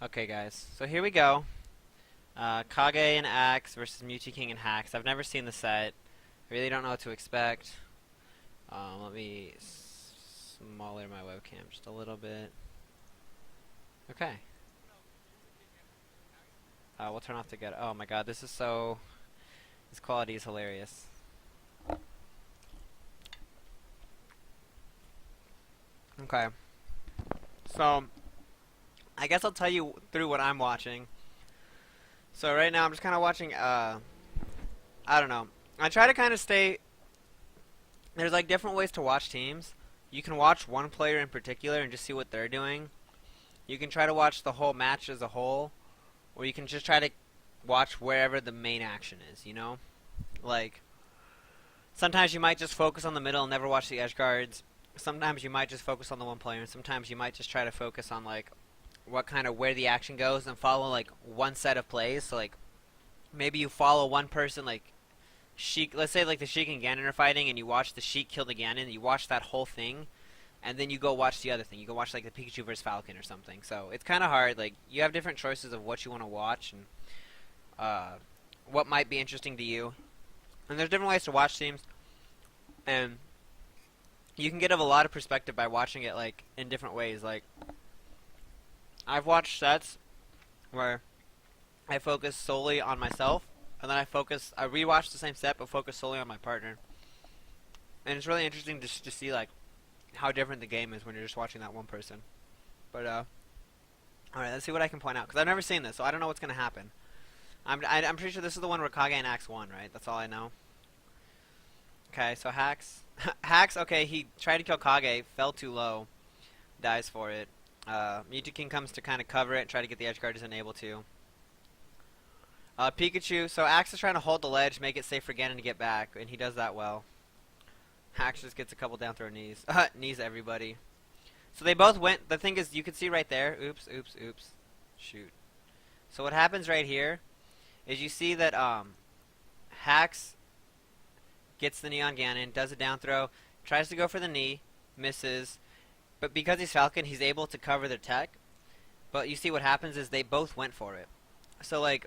Okay, guys. So here we go. Kage and Axe versus Mewtwo King and Hax. I've never seen the set. I really don't know what to expect. Let me smaller my webcam just a little bit. Okay. We'll turn off the good. Oh my god, this is so. This quality is hilarious. Okay. So, I guess I'll tell you through what I'm watching. So right now I'm just kind of watching, I don't know. I try to kind of stay, there's like different ways to watch teams. You can watch one player in particular and just see what they're doing. You can try to watch the whole match as a whole, or you can just try to watch wherever the main action is, you know? Like, sometimes you might just focus on the middle and never watch the edge guards. Sometimes you might just focus on the one player, and sometimes you might just try to focus on like what kind of where the action goes and follow like one set of plays. So like maybe you follow one person like Sheik. Let's say like the Sheik and Ganon are fighting, and you watch the Sheik kill the Ganon. And you watch that whole thing, and then you go watch the other thing. You go watch like the Pikachu versus Falcon or something. So it's kind of hard. Like you have different choices of what you want to watch and what might be interesting to you. And there's different ways to watch teams, and you can get a lot of perspective by watching it like in different ways. Like I've watched sets where I focus solely on myself, and then I rewatch the same set but focus solely on my partner. And it's really interesting just to see like how different the game is when you're just watching that one person. But alright, let's see what I can point out, because I've never seen this, so I don't know what's gonna happen. I'm pretty sure this is the one where Kage and Axe won, right? That's all I know. Okay, so Hax, Hax. Okay, he tried to kill Kage, fell too low, dies for it. Mewtwo King comes to kind of cover it, try to get the edge guard, isn't able to. Pikachu, so Axe is trying to hold the ledge, make it safe for Ganon to get back, and he does that well. Axe just gets a couple down throw knees. Knees everybody. So they both went, the thing is, you can see right there, oops, oops, oops, shoot. So what happens right here is you see that Hax gets the knee on Ganon, does a down throw, tries to go for the knee, misses, but because he's Falcon, he's able to cover their tech. But you see what happens is they both went for it. So like,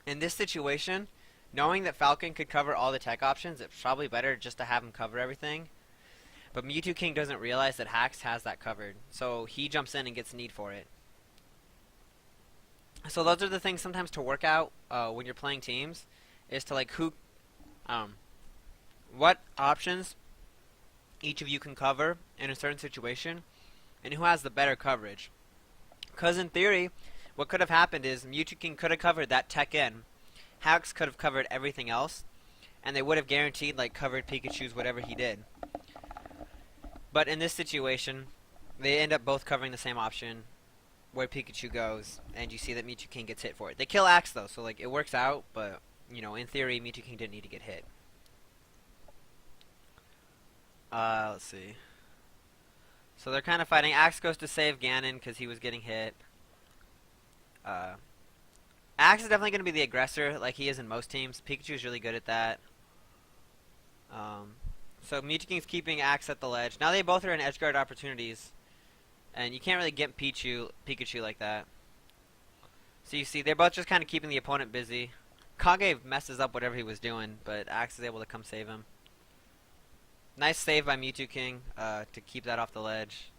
in this situation, knowing that Falcon could cover all the tech options, it's probably better just to have him cover everything. But Mewtwo King doesn't realize that Hax has that covered, so he jumps in and gets need for it. So those are the things sometimes to work out when you're playing teams, is to like what options each of you can cover in a certain situation, and who has the better coverage. Because in theory, what could have happened is Mewtwo King could have covered that tech in, Hax could have covered everything else, and they would have guaranteed like covered Pikachu's whatever he did. But in this situation, they end up both covering the same option where Pikachu goes, and you see that Mewtwo King gets hit for it. They kill Axe though, so like it works out, but you know, in theory, Mewtwo King didn't need to get hit. Let's see. So they're kind of fighting. Axe goes to save Ganon because he was getting hit. Axe is definitely going to be the aggressor, like he is in most teams. Pikachu is really good at that. So Mewtwo King's keeping Axe at the ledge. Now they both are in edge guard opportunities, and you can't really get Pikachu like that. So you see, they're both just kind of keeping the opponent busy. Kage messes up whatever he was doing, but Axe is able to come save him. Nice save by Mewtwo King to keep that off the ledge.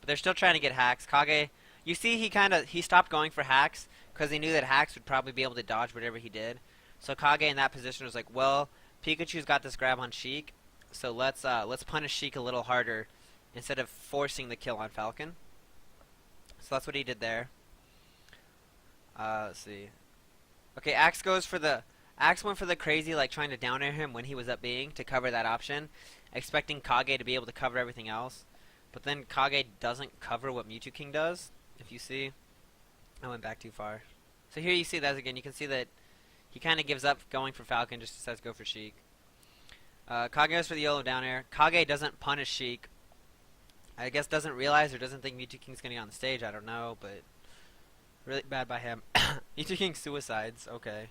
But they're still trying to get Hax. Kage, you see he stopped going for Hax because he knew that Hax would probably be able to dodge whatever he did. So Kage in that position was like, well, Pikachu's got this grab on Sheik, so let's punish Sheik a little harder instead of forcing the kill on Falcon. So that's what he did there. Let's see. Okay, Axe went for the crazy, like trying to down air him when he was up being to cover that option, expecting Kage to be able to cover everything else. But then Kage doesn't cover what Mewtwo King does, if you see. I went back too far. So here you see that again. You can see that he kind of gives up going for Falcon, just decides to go for Sheik. Kage goes for the YOLO down air. Kage doesn't punish Sheik. I guess doesn't realize or doesn't think Mewtwo King's going to be on the stage. I don't know, but really bad by him. Mewtwo King suicides. Okay.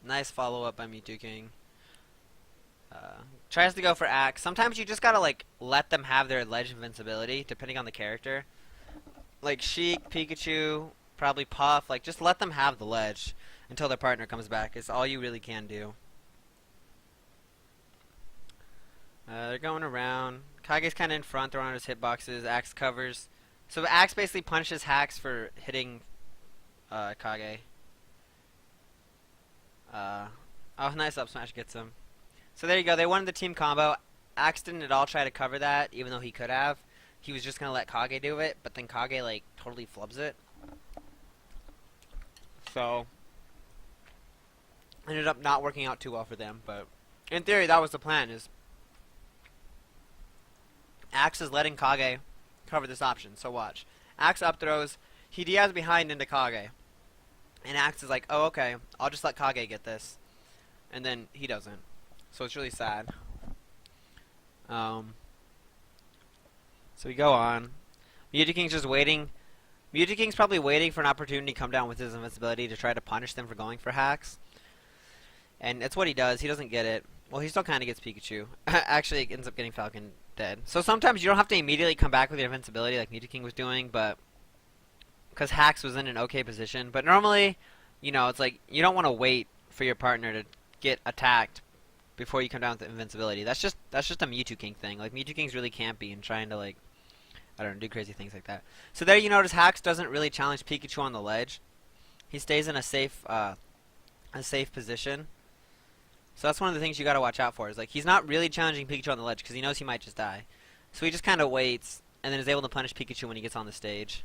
Nice follow-up by Mewtwo King. Tries to go for Axe. Sometimes you just gotta like let them have their ledge invincibility, depending on the character. like Sheik, Pikachu, probably Puff, like just let them have the ledge until their partner comes back. It's all you really can do. They're going around. Kage's kind of in front, throwing out his hitboxes. Axe covers. So Axe basically punishes Hacks for hitting Kage. Oh, nice up smash gets him. So there you go. They won the team combo. Axe didn't at all try to cover that, even though he could have. He was just going to let Kage do it, but then Kage, like, totally flubs it. So, ended up not working out too well for them, but in theory, that was the plan, is Axe is letting Kage cover this option, so watch. Axe up throws, he DIs behind into Kage. And Axe is like, oh, okay, I'll just let Kage get this. And then he doesn't. So it's really sad. So we go on. Mewtwo just waiting. Mewtwo probably waiting for an opportunity to come down with his invincibility to try to punish them for going for Hacks. And it's what he does. He doesn't get it. Well, he still kind of gets Pikachu. Actually, it ends up getting Falcon dead. So sometimes you don't have to immediately come back with your invincibility like Mewtwo was doing, but because Hacks was in an okay position. But normally, you know, it's like you don't want to wait for your partner to get attacked before you come down with the invincibility. That's just a Mewtwo thing. Like Mewtwo really campy and trying to, like, I don't know, do crazy things like that. So there you notice Hacks doesn't really challenge Pikachu on the ledge. He stays in a safe position. So that's one of the things you got to watch out for. Is like he's not really challenging Pikachu on the ledge because he knows he might just die. So he just kind of waits and then is able to punish Pikachu when he gets on the stage.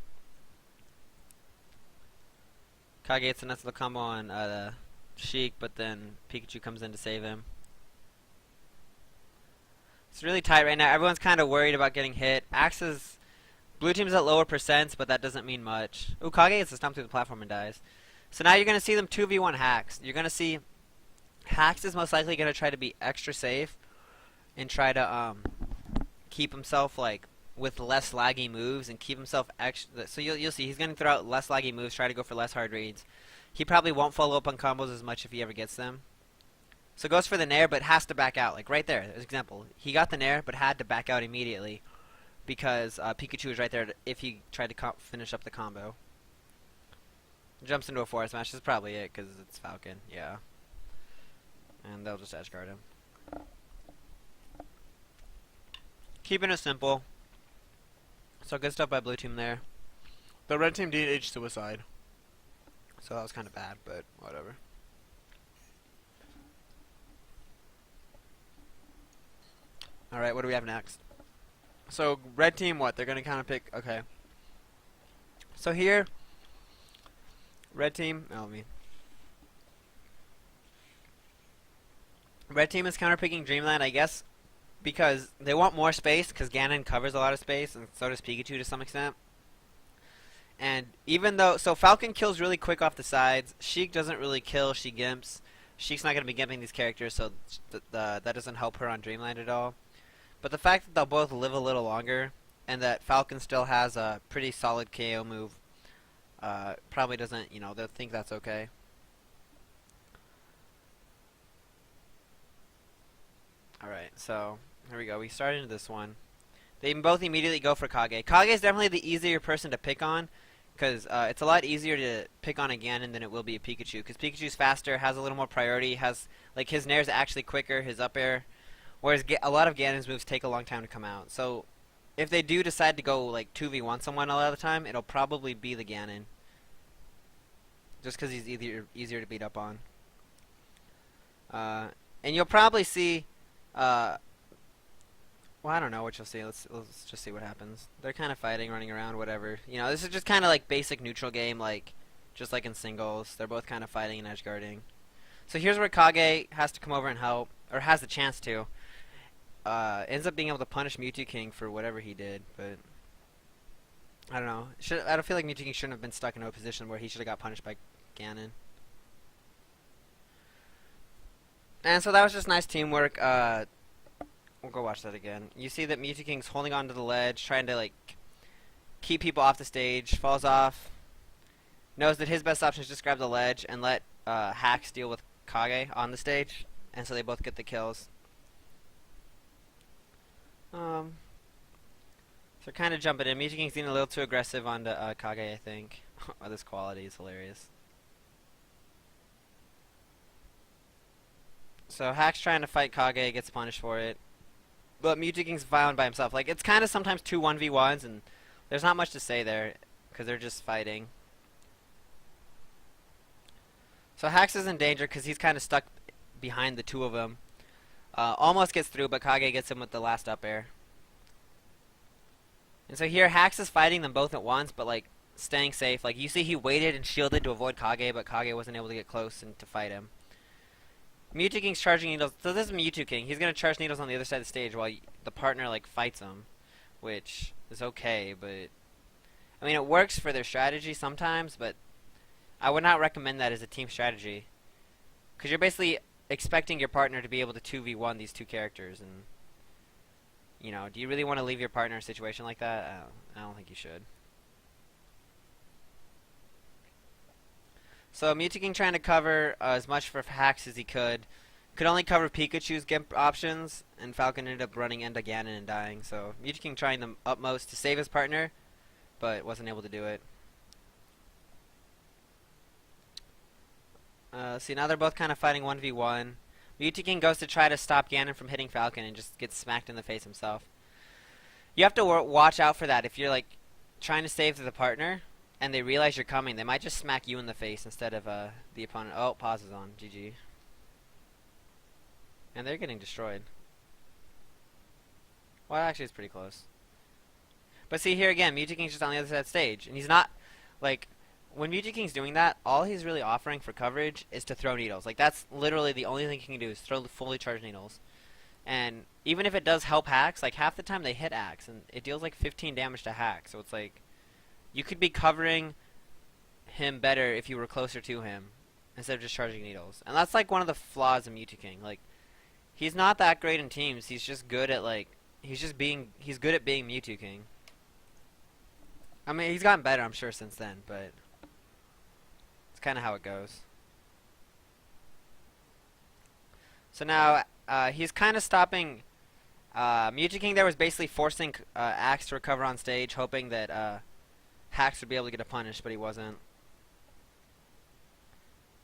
Kage gets a nice little combo on Sheik, but then Pikachu comes in to save him. It's really tight right now. Everyone's kind of worried about getting hit. Axe's blue team's at lower percents, but that doesn't mean much. Ooh, Kage gets a stomp through the platform and dies. So now you're going to see them 2v1 Hacks. You're going to see Hacks is most likely going to try to be extra safe and try to keep himself like with less laggy moves and keep himself extra. So you'll see he's going to throw out less laggy moves, try to go for less hard reads. He probably won't follow up on combos as much if he ever gets them. So goes for the nair, but has to back out. Like right there, as an example. He got the nair, but had to back out immediately because Pikachu was right there if he tried to finish up the combo. Jumps into a forward smash. That's probably it because it's Falcon. Yeah. And they'll just edge guard him. Keeping it simple. So good stuff by blue team there. The red team DH suicide. So that was kind of bad, but whatever. Alright, what do we have next? So, red team, what? They're going to kind of pick... Okay. So here... Red team... Red team is counterpicking Dreamland, I guess, because they want more space, because Ganon covers a lot of space, and so does Pikachu to some extent. And even though... So, Falcon kills really quick off the sides. Sheik doesn't really kill. She gimps. Sheik's not going to be gimping these characters, so that doesn't help her on Dreamland at all. But the fact that they'll both live a little longer, and that Falcon still has a pretty solid KO move, probably doesn't, you know, they'll think that's okay. Alright, so, here we go. We start into this one. They both immediately go for Kage. Kage is definitely the easier person to pick on, because it's a lot easier to pick on a Ganon than it will be a Pikachu, because Pikachu's faster, has a little more priority, has, like, his nair's actually quicker, his up air, whereas a lot of Ganon's moves take a long time to come out. So, if they do decide to go, like, 2v1 someone a lot of the time, it'll probably be the Ganon. Just because he's easier to beat up on. And you'll probably see... well, I don't know what you'll see. Let's just see what happens. They're kind of fighting, running around, whatever. You know, this is just kind of like basic neutral game, like just like in singles. They're both kind of fighting and edge guarding. So here's where Kage has to come over and help, or has the chance to. Ends up being able to punish Mewtwo for whatever he did, but I don't know. I don't feel like Mewtwo shouldn't have been stuck in a position where he should have got punished by Ganon. And so that was just nice teamwork. We'll go watch that again. You see that Mewtwo holding onto the ledge, trying to like keep people off the stage, falls off, knows that his best option is just grab the ledge and let Hacks deal with Kage on the stage, and so they both get the kills. So So kind of jumping in. Mewtwo King's getting a little too aggressive on the Kage, I think. Oh, this quality is hilarious. So Hack's trying to fight Kage, gets punished for it. But Mewtwo King's fighting by himself. Like, it's kind of sometimes two 1v1s, and there's not much to say there, because they're just fighting. So Hax is in danger, because he's kind of stuck behind the two of them. Almost gets through, but Kage gets him with the last up air. And so here, Hax is fighting them both at once, but, like, staying safe. Like, you see he waited and shielded to avoid Kage, but Kage wasn't able to get close and to fight him. Mewtwo King's charging needles. So this is Mewtwo King. He's going to charge needles on the other side of the stage while the partner, like, fights him, which is okay, but... I mean, it works for their strategy sometimes, but I would not recommend that as a team strategy. Because you're basically expecting your partner to be able to 2v1 these two characters, and... You know, do you really want to leave your partner in a situation like that? I don't think you should. So Mewtwo King trying to cover as much for Hax as he could. Could only cover Pikachu's Gimp options, and Falcon ended up running into Ganon and dying. So Mewtwo King trying the utmost to save his partner, but wasn't able to do it. See, now they're both kind of fighting 1v1. Mewtwo King goes to try to stop Ganon from hitting Falcon and just gets smacked in the face himself. You have to watch out for that. If you're, like, trying to save the partner and they realize you're coming, they might just smack you in the face instead of the opponent. Oh, pause is on. GG. And they're getting destroyed. Well, actually, it's pretty close. But see, here again, Mewtwo King's just on the other side of the stage. And he's not, like... When Mewtwo King's doing that, all he's really offering for coverage is to throw needles. Like, that's literally the only thing he can do is throw the fully charged needles. And even if it does help Hax, like, half the time they hit Hax, and it deals, like, 15 damage to Hax. So it's like, you could be covering him better if you were closer to him, instead of just charging needles. And that's, like, one of the flaws of Mewtwo King. Like, he's not that great in teams. He's just good at, like, he's good at being Mewtwo King. I mean, he's gotten better, I'm sure, since then, but... It's kind of how it goes. So now, he's kind of stopping... Mewtwo King there was basically forcing Axe to recover on stage, hoping that Hax would be able to get a punish, but he wasn't.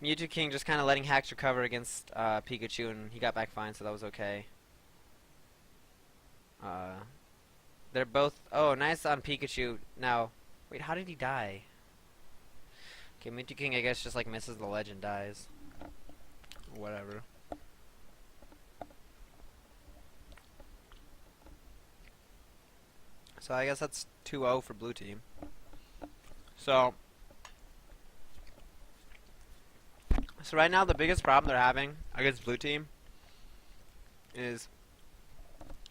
Mewtwo King just kind of letting Hax recover against Pikachu, and he got back fine, so that was okay. They're both... Oh, nice on Pikachu. Now, wait, how did he die? Okay, Mewtwo King, I guess, just, like, misses the ledge and dies. Whatever. So, I guess that's 2-0 for blue team. So right now, the biggest problem they're having against blue team is...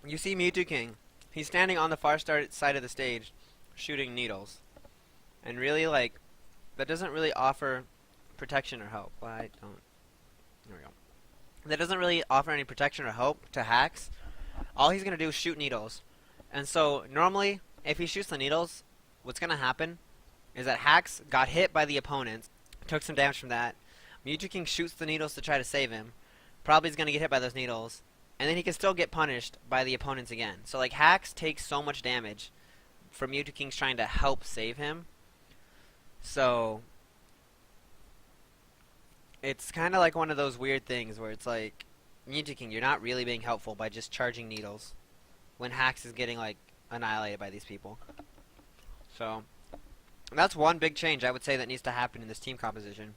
You see Mewtwo King. He's standing on the far side of the stage, shooting needles. And really, like... That doesn't really offer protection or help. Well, I don't... There we go. That doesn't really offer any protection or help to Hax. All he's going to do is shoot needles. And so, normally, if he shoots the needles, what's going to happen is that Hax got hit by the opponents, took some damage from that. Mewtwo King shoots the needles to try to save him. Probably is going to get hit by those needles. And then he can still get punished by the opponents again. So, like, Hax takes so much damage from Mewtwo King's trying to help save him. So, it's kind of like one of those weird things where it's like, Mewtwo King, you're not really being helpful by just charging needles when Hax is getting, like, annihilated by these people. So, that's one big change I would say that needs to happen in this team composition.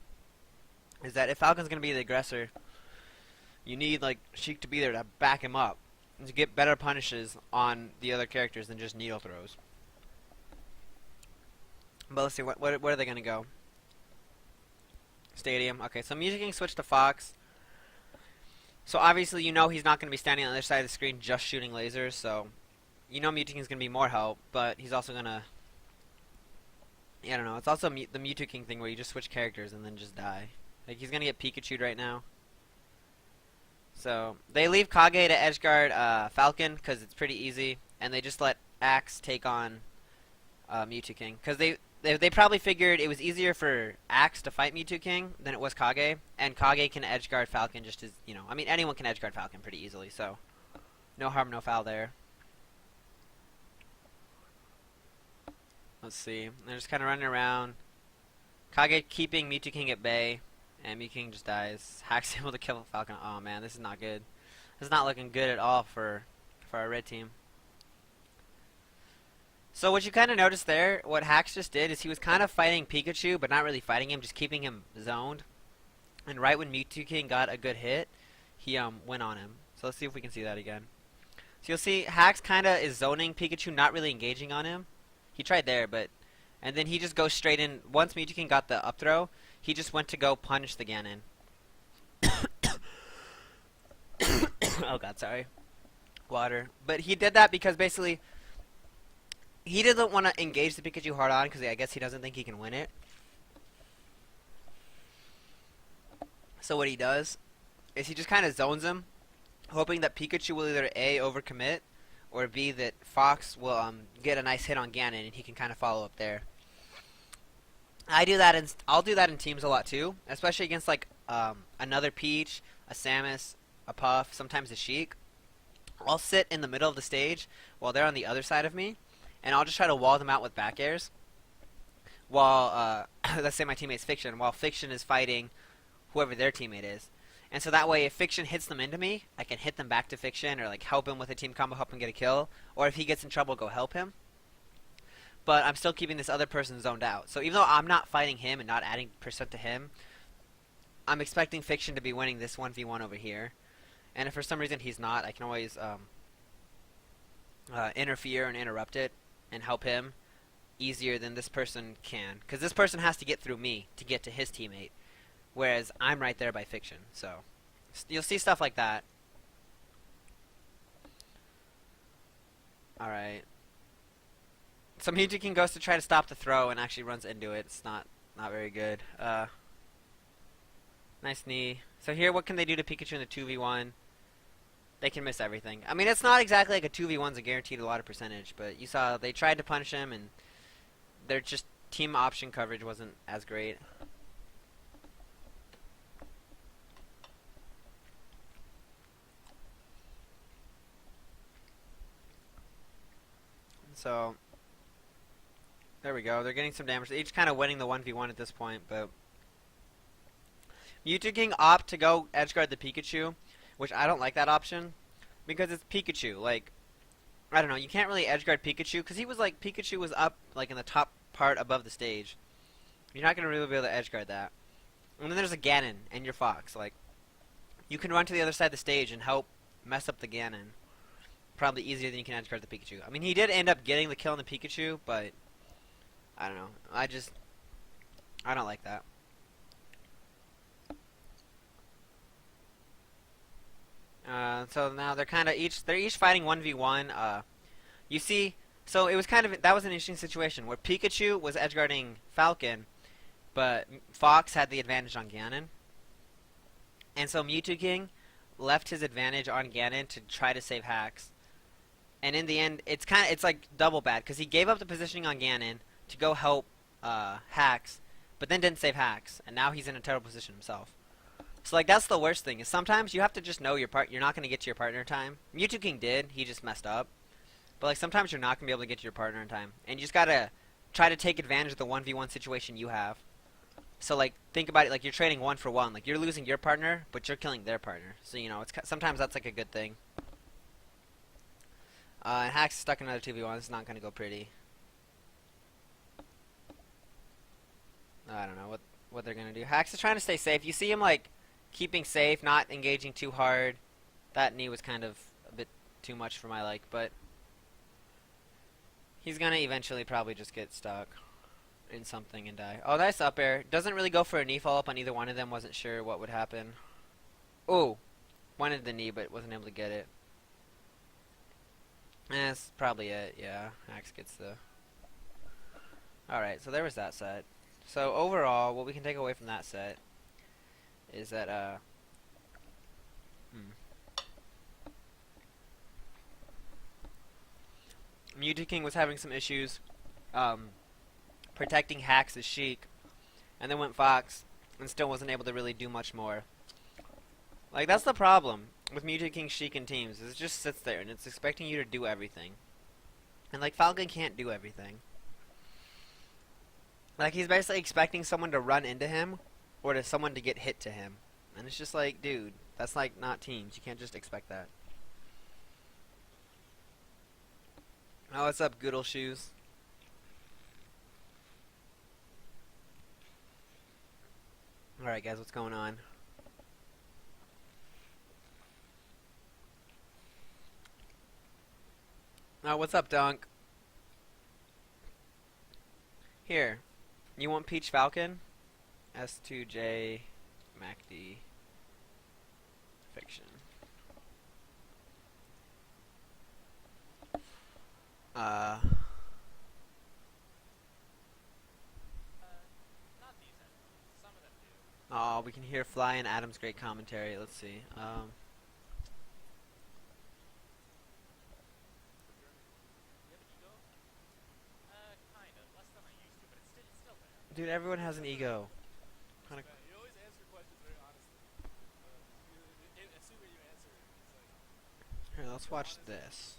Is that if Falcon's going to be the aggressor, you need, like, Sheik to be there to back him up and to get better punishes on the other characters than just needle throws. But let's see, where are they going to go? Stadium. Okay, so Mewtwo King switched to Fox. So obviously you know he's not going to be standing on the other side of the screen just shooting lasers, so you know Mewtwo King's going to be more help, but he's also going to... I don't know, it's also the Mewtwo King thing where you just switch characters and then just die. Like, he's going to get Pikachu'd right now. So, they leave Kage to edgeguard Falcon because it's pretty easy, and they just let Axe take on Mewtwo King. Because they probably figured it was easier for Axe to fight Mewtwo King than it was Kage, and Kage can edgeguard Falcon just as, you know, I mean, anyone can edgeguard Falcon pretty easily, so no harm, no foul there. Let's see. They're just kind of running around. Kage keeping Mewtwo King at bay, and Mewtwo King just dies. Hack's able to kill Falcon. Oh man, this is not good. This is not looking good at all for our red team. So what you kind of noticed there, what Hax just did is he was kind of fighting Pikachu, but not really fighting him, just keeping him zoned. And right when Mewtwo King got a good hit, he went on him. So let's see if we can see that again. So you'll see Hax kind of is zoning Pikachu, not really engaging on him. He tried there, but... And then he just goes straight in. Once Mewtwo King got the up throw, he just went to go punish the Ganon. Oh god, sorry. Water. But he did that because basically he doesn't want to engage the Pikachu hard on because I guess he doesn't think he can win it. So what he does is he just kind of zones him, hoping that Pikachu will either A, overcommit, or B, that Fox will get a nice hit on Ganon and he can kind of follow up there. I'll do that in teams a lot too, especially against like another Peach, a Samus, a Puff, sometimes a Sheik. I'll sit in the middle of the stage while they're on the other side of me, and I'll just try to wall them out with back airs. While let's say my teammate's Fiction, while Fiction is fighting whoever their teammate is. And so that way, if Fiction hits them into me, I can hit them back to Fiction, or like help him with a team combo, help him get a kill. Or if he gets in trouble, go help him. But I'm still keeping this other person zoned out. So even though I'm not fighting him and not adding percent to him, I'm expecting Fiction to be winning this 1v1 over here. And if for some reason he's not, I can always interfere and interrupt it and help him easier than this person can. Because this person has to get through me to get to his teammate. Whereas I'm right there by Fiction. So you'll see stuff like that. Alright. So Mewtwo King goes to try to stop the throw and actually runs into it. It's not very good. Nice knee. So here, what can they do to Pikachu in the 2v1? They can miss everything. I mean, it's not exactly like a 2v1's a guaranteed a lot of percentage, but you saw they tried to punish him, and their just team option coverage wasn't as great. So there we go. They're getting some damage. They're each kind of winning the 1v1 at this point, but Mewtwo King opt to go edgeguard the Pikachu, which I don't like that option because it's Pikachu. Like, I don't know. You can't really edgeguard Pikachu because Pikachu was up like in the top part above the stage. You're not gonna really be able to edgeguard that. And then there's a Ganon and your Fox. Like, you can run to the other side of the stage and help mess up the Ganon. Probably easier than you can edgeguard the Pikachu. I mean, he did end up getting the kill on the Pikachu, but I don't know. I don't like that. So now they're kind of each fighting 1v1. You see, so it was that was an interesting situation where Pikachu was edgeguarding Falcon, but Fox had the advantage on Ganon. And so Mewtwo King left his advantage on Ganon to try to save Hax. And in the end, it's like double bad because he gave up the positioning on Ganon to go help Hax, but then didn't save Hax, and now he's in a terrible position himself. So like that's the worst thing is sometimes you have to just know you're not going to get to your partner in time. Mewtwo King did, he just messed up. But like sometimes you're not going to be able to get to your partner in time, and you just gotta try to take advantage of the 1v1 situation you have. So like think about it like you're trading 1 for 1. Like you're losing your partner, but you're killing their partner. So you know sometimes that's like a good thing. And Hax is stuck in another 2v1. It's not going to go pretty. I don't know what they're going to do. Hax is trying to stay safe. You see him like keeping safe, not engaging too hard. That knee was kind of a bit too much for my like, but he's going to eventually probably just get stuck in something and die. Oh, nice up air. Doesn't really go for a knee follow-up on either one of them. Wasn't sure what would happen. Ooh. Wanted the knee, but wasn't able to get it. That's probably it, yeah. Hax gets the... Alright, so there was that set. So overall, what we can take away from that set is that, Mewtwo King was having some issues protecting Hax's Sheik, and then went Fox, and still wasn't able to really do much more. Like, that's the problem with Mewtwo King Sheik in teams, is it just sits there, and it's expecting you to do everything. And, like, Falcon can't do everything. Like he's basically expecting someone to run into him, or to someone to get hit to him, and it's just like, dude, that's like not teams. You can't just expect that. Oh, what's up, Goodle Shoes? All right, guys, what's going on? Oh, what's up, Dunk? Here, you want Peach Falcon? S2J, MacD, Fiction. Uh, oh, we can hear Fly and Adam's great commentary. Let's see. Dude, everyone has an ego. Kinda... You always answer questions very honestly. Assuming you answer it, it's like Here, let's watch this.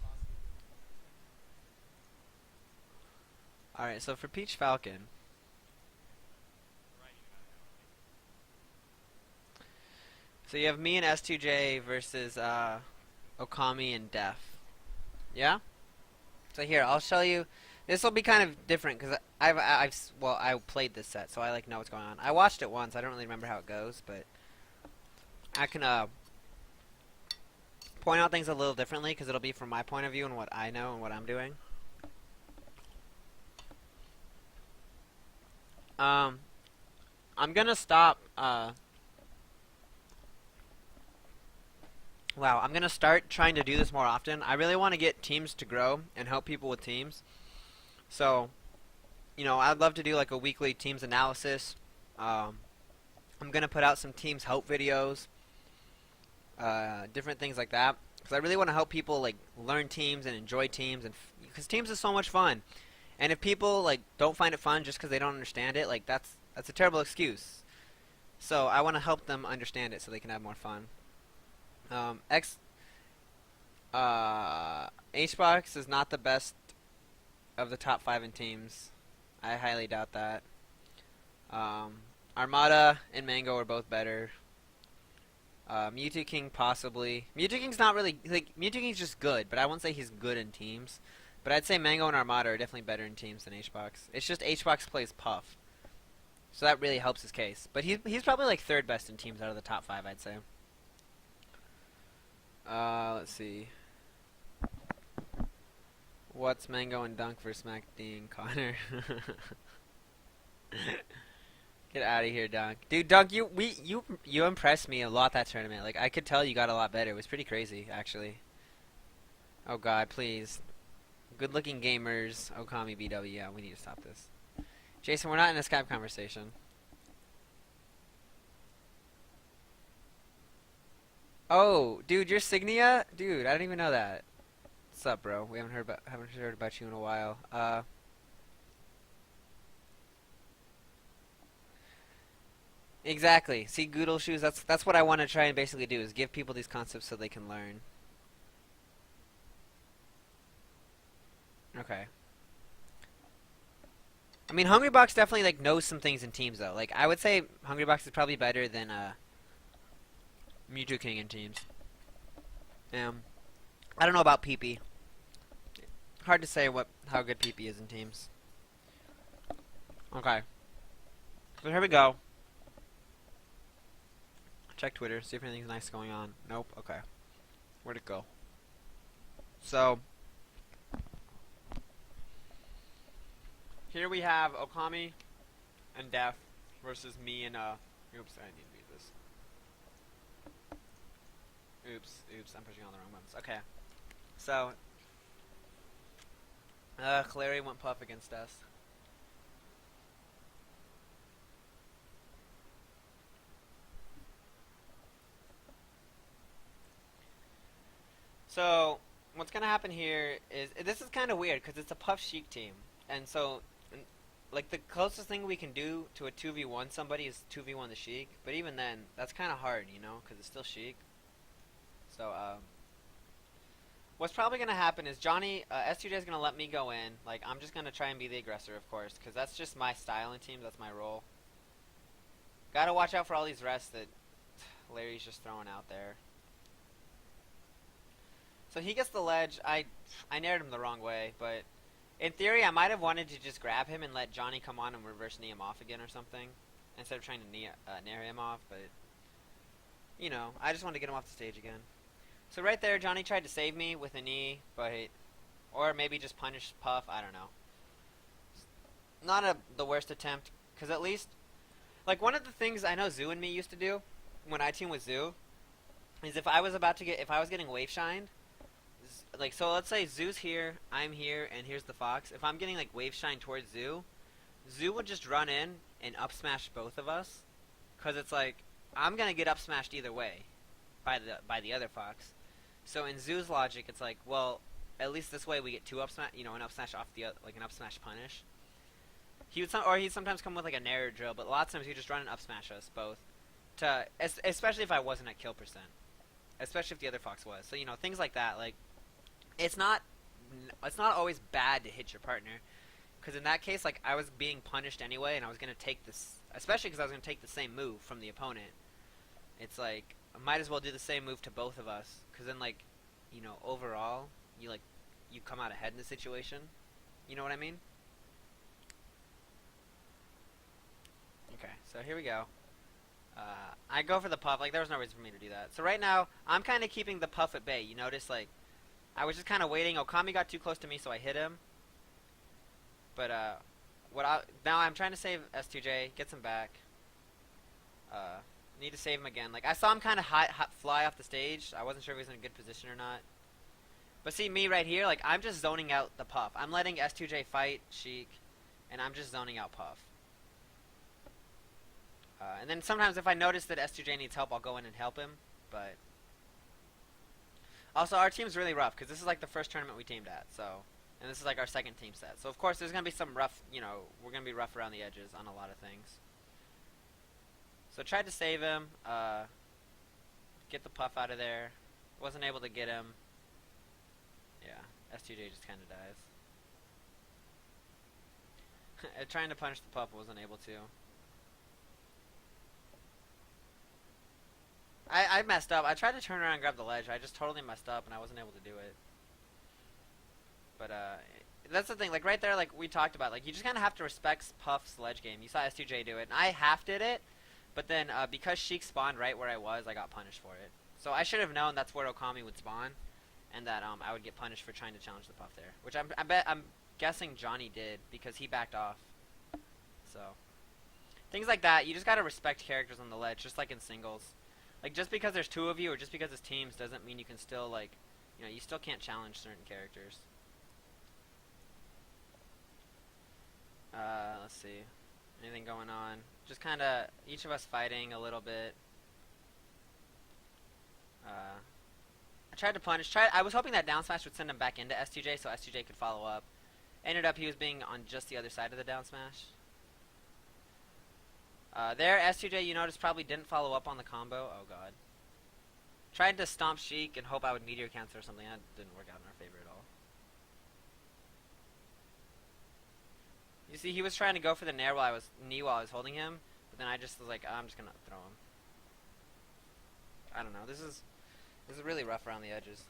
Alright, so for Peach Falcon, so you have me and S2J versus Okami and Def. Yeah? So here, I'll show you. This will be kind of different because I played this set, so I like know what's going on. I watched it once. I don't really remember how it goes, but I can point out things a little differently because it'll be from my point of view and what I know and what I'm doing. I'm gonna stop. Wow, I'm gonna start trying to do this more often. I really want to get teams to grow and help people with teams. So, you know, I'd love to do like a weekly teams analysis. I'm gonna put out some teams help videos, different things like that. Because I really want to help people like learn teams and enjoy teams, and because teams is so much fun. And if people like don't find it fun just because they don't understand it, like that's a terrible excuse. So I want to help them understand it so they can have more fun. HBox is not the best of the top 5 in teams. I highly doubt that. Armada and Mango are both better. Mewtwo King possibly. Mewtwo King's not really like Mewtwo King's just good, but I won't say he's good in teams. But I'd say Mango and Armada are definitely better in teams than HBox. It's just HBox plays Puff, so that really helps his case. But he's probably like 3rd best in teams out of the top 5, I'd say. Let's see. What's Mango and Dunk versus MacD and Connor? Get out of here, Dunk. Dude, Dunk, you impressed me a lot that tournament. Like I could tell you got a lot better. It was pretty crazy, actually. Oh God, please. Good-looking gamers, Okami BW. Yeah, we need to stop this. Jason, we're not in a Skype conversation. Oh, dude, you're Signia? Dude, I didn't even know that. What's up, bro? We haven't heard about you in a while. Exactly. See, Goodle Shoes, that's what I want to try and basically do, is give people these concepts so they can learn. Okay. I mean, Hungrybox definitely like knows some things in teams though. Like I would say Hungrybox is probably better than Mewtwo King in teams. I don't know about PP. Hard to say how good PP is in teams. Okay. So here we go. Check Twitter, see if anything's nice going on. Nope. Okay. Where'd it go? So here we have Okami and Def versus me and oops, I need to read this. Oops, I'm pushing on the wrong buttons. Okay. So Clary went Puff against us. So what's gonna happen here is this is kind of weird because it's a Puff Sheik team, and so like the closest thing we can do to a 2v1 somebody is 2v1 the Sheik, but even then that's kind of hard, you know, because it's still Sheik. So What's probably gonna happen is Johnny, S2J is gonna let me go in. Like, I'm just gonna try and be the aggressor, of course, because that's just my style in teams. That's my role. Gotta watch out for all these rests that Larry's just throwing out there. So he gets the ledge. I nared him the wrong way, but in theory, I might have wanted to just grab him and let Johnny come on and reverse knee him off again or something, instead of trying to nair him off. But you know, I just wanted to get him off the stage again. So right there, Johnny tried to save me with a knee, but or maybe just punish Puff. I don't know. Not the worst attempt, because at least, like, one of the things I know Zoo and me used to do when I team with Zoo is if I was getting wave shined, like, so let's say Zoo's here, I'm here, and here's the Fox. If I'm getting like wave shine towards Zoo, Zoo would just run in and up smash both of us, because it's like I'm gonna get up smashed either way by the other Fox. So in Zoo's logic, it's like, well, at least this way we get two up smash, you know, an up smash off like an up smash punish. He'd sometimes come with like a narrow drill, but lots of times he'd just run and up smash us both, especially if I wasn't at kill percent, especially if the other Fox was. So you know, things like that. Like, it's not always bad to hit your partner, because in that case, like, I was being punished anyway, and I was gonna take this, especially because I was gonna take the same move from the opponent. It's like I might as well do the same move to both of us, because then, like, you know, overall, you come out ahead in the situation. You know what I mean? Okay, so here we go. I go for the Puff. Like, there was no reason for me to do that. So right now, I'm kind of keeping the Puff at bay. You notice, like, I was just kind of waiting. Okami got too close to me, so I hit him. But now I'm trying to save S2J, gets him back. Need to save him again. Like, I saw him kind of fly off the stage. I wasn't sure if he was in a good position or not. But see me right here, like, I'm just zoning out the Puff. I'm letting S2J fight Sheik, and I'm just zoning out Puff. And then sometimes if I notice that S2J needs help, I'll go in and help him. But also, our team's really rough, because this is like the first tournament we teamed at. So, and this is like our second team set. So of course there's gonna be some rough, you know, we're gonna be rough around the edges on a lot of things. So tried to save him, get the Puff out of there. Wasn't able to get him. Yeah, S2J just kind of dies. Trying to punish the Puff, wasn't able to. I messed up. I tried to turn around and grab the ledge. I just totally messed up, and I wasn't able to do it. But that's the thing. Like, right there, like we talked about, like, you just kind of have to respect Puff's ledge game. You saw S2J do it, and I half did it. But then because Sheik spawned right where I was, I got punished for it. So I should have known that's where Okami would spawn, and that I would get punished for trying to challenge the Puff there. Which I'm guessing Johnny did, because he backed off. So things like that. You just gotta respect characters on the ledge, just like in singles. Like, just because there's two of you, or just because it's teams, doesn't mean you can still, like, you know, you still can't challenge certain characters. Let's see. Anything going on? Just kind of each of us fighting a little bit. I tried to punish. I was hoping that down smash would send him back into S2J so S2J could follow up. Ended up he was being on just the other side of the down smash. There, S2J, you notice, probably didn't follow up on the combo. Oh, God. Tried to stomp Sheik and hope I would meteor cancel or something. That didn't work out in our favor at all. You see, he was trying to go for the nair while I was holding him, but then I just was like, oh, I'm just gonna throw him. I don't know. This is really rough around the edges.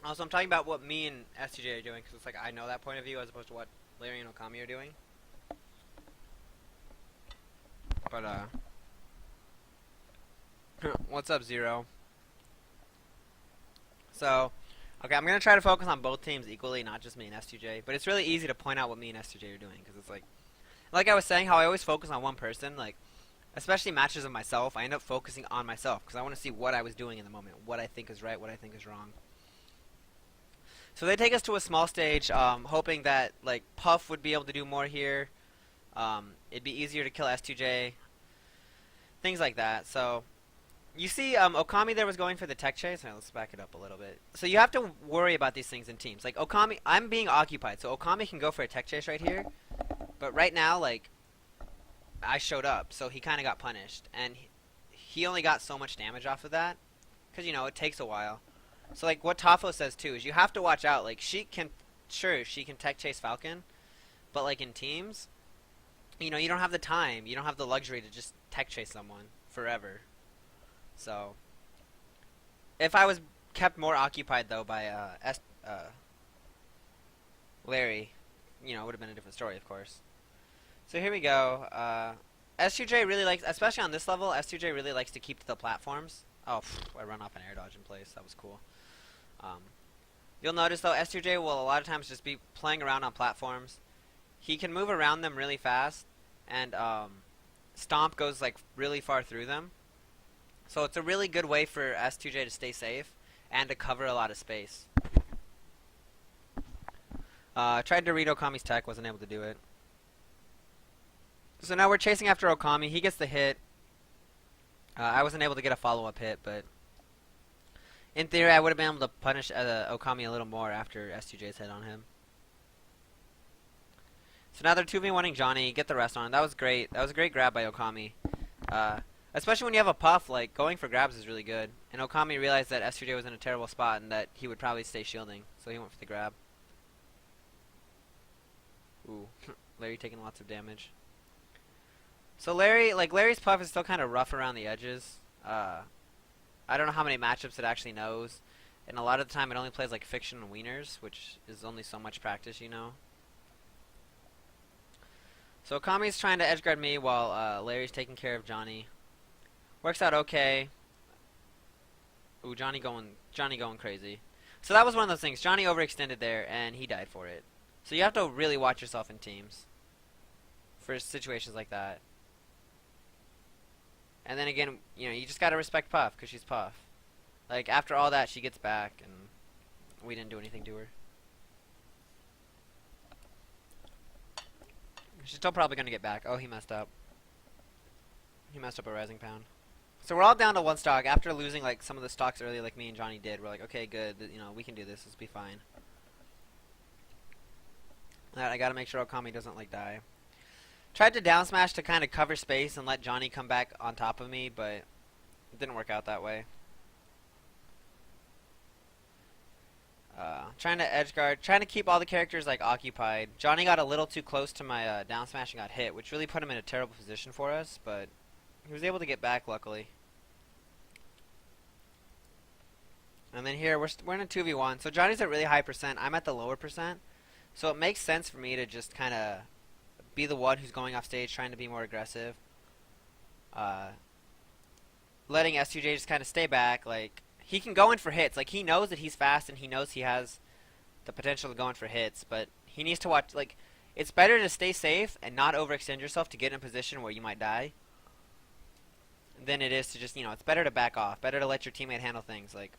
Also, I'm talking about what me and S2J are doing, because it's like I know that point of view as opposed to what Larry and Okami are doing. But what's up, Zero? So, okay, I'm gonna try to focus on both teams equally, not just me and S2J. But it's really easy to point out what me and S2J are doing, because it's like I was saying, how I always focus on one person. Like, especially matches of myself, I end up focusing on myself because I want to see what I was doing in the moment, what I think is right, what I think is wrong. So they take us to a small stage, hoping that like Puff would be able to do more here. It'd be easier to kill S2J. Things like that. So you see, Okami there was going for the tech chase. Right, let's back it up a little bit. So you have to worry about these things in teams. Like Okami, I'm being occupied, so Okami can go for a tech chase right here. But right now, like, I showed up, so he kind of got punished, and he only got so much damage off of that. because you know it takes a while. So like what Tafo says too is you have to watch out. Like she can tech chase Falcon, but like in teams, you know you don't have the time, you don't have the luxury to just tech chase someone forever. So if I was kept more occupied though by Larry, you know, it would have been a different story, of course. So here we go. S2J really likes, especially on this level, S2J really likes to keep to the platforms. Oh, I run off an air dodge in place. That was cool. You'll notice though, S2J will a lot of times just be playing around on platforms. He can move around them really fast, and Stomp goes like really far through them. So it's a really good way for S2J to stay safe and to cover a lot of space. Tried to read Okami's tech, wasn't able to do it. So now we're chasing after Okami. He gets the hit. I wasn't able to get a follow-up hit, but in theory I would have been able to punish Okami a little more after S2J's hit on him. So now they're 2v1ing Johnny, get the rest on him. That was great. That was a great grab by Okami. Especially when you have a puff, like, going for grabs is really good. And Okami realized that S2J was in a terrible spot and that he would probably stay shielding, so he went for the grab. Ooh, Larry taking lots of damage. So Larry's puff is still kind of rough around the edges. I don't know how many matchups it actually knows. And a lot of the time it only plays like Fiction and Wieners, which is only so much practice, you know. So Okami's trying to edgeguard me while Larry's taking care of Johnny. Works out okay. Ooh, Johnny going crazy. So that was one of those things. Johnny overextended there, and he died for it. So you have to really watch yourself in teams for situations like that. And then again, you know, you just gotta respect Puff, because she's Puff. Like, after all that, she gets back, and we didn't do anything to her. She's still probably gonna get back. Oh, he messed up. He messed up a rising pound. So we're all down to one stock. After losing like some of the stocks earlier, like me and Johnny did, we're like, okay, good. You know, we can do this. This will be fine. Alright, I gotta make sure Okami doesn't like die. Tried to down smash to kind of cover space and let Johnny come back on top of me, but it didn't work out that way. Trying to edge guard, trying to keep all the characters like occupied. Johnny got a little too close to my down smash and got hit, which really put him in a terrible position for us, but he was able to get back luckily. And then here we're in a 2v1. So Johnny's at really high percent. I'm at the lower percent. So it makes sense for me to just kind of be the one who's going off stage, trying to be more aggressive. Letting S2J just kind of stay back. Like, he can go in for hits. Like, he knows that he's fast and he knows he has the potential to go in for hits. But he needs to watch. Like, it's better to stay safe and not overextend yourself to get in a position where you might die than it is to just, you know, it's better to back off. Better to let your teammate handle things. Like,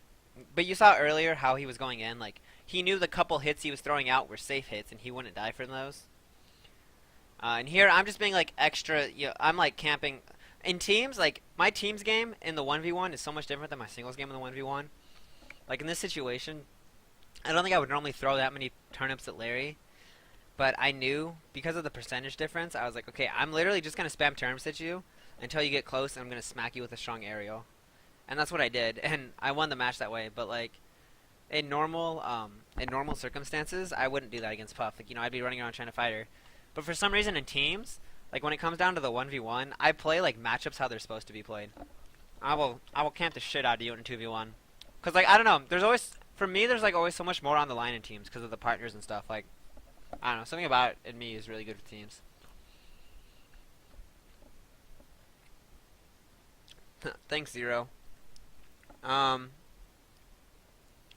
but you saw earlier how he was going in. Like, he knew the couple hits he was throwing out were safe hits and he wouldn't die for those. And here I'm just being like extra, you know, I'm like camping. In teams, like my team's game in the 1v1 is so much different than my singles game in the 1v1. Like in this situation, I don't think I would normally throw that many turnips at Larry. But I knew, because of the percentage difference, I was like, okay, I'm literally just going to spam turnips at you until you get close and I'm going to smack you with a strong aerial. And that's what I did, and I won the match that way. But like in normal circumstances, I wouldn't do that against Puff. Like, you know, I'd be running around trying to fight her. But for some reason in teams, like when it comes down to the 1v1, I play like matchups how they're supposed to be played. I will camp the shit out of you in a 2v1. Cause like I don't know, there's always, for me there's like always so much more on the line in teams because of the partners and stuff. Like I don't know, something about it in me is really good for teams. Thanks, Zero.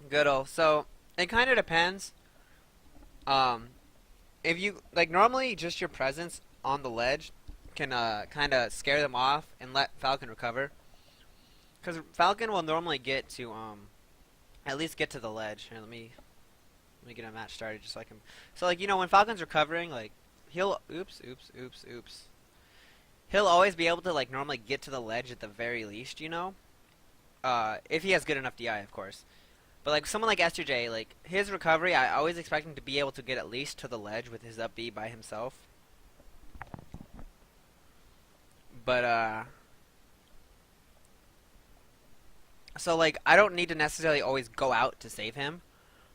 Good ol'. So it kind of depends. If you like, normally just your presence on the ledge can kind of scare them off and let Falcon recover. Because Falcon will normally get to at least get to the ledge. Here, let me get a match started just so I can. So like, you know, when Falcon's recovering, like he'll oops. He'll always be able to like normally get to the ledge at the very least, you know. If he has good enough DI, of course. But like someone like S2J, like his recovery, I always expect him to be able to get at least to the ledge with his up B by himself. But So like I don't need to necessarily always go out to save him.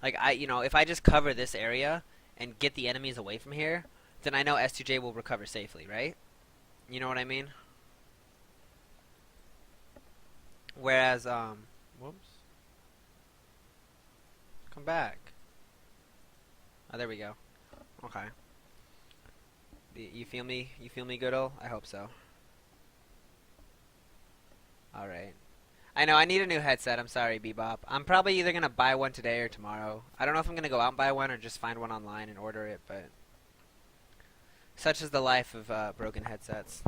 Like if I just cover this area and get the enemies away from here, then I know S2J will recover safely, right? You know what I mean? Whereas whoops. Come back. Oh, there we go. Okay. You feel me? You feel me, Goodall? I hope so. Alright. I know, I need a new headset. I'm sorry, Bebop. I'm probably either going to buy one today or tomorrow. I don't know if I'm going to go out and buy one or just find one online and order it, but such is the life of broken headsets.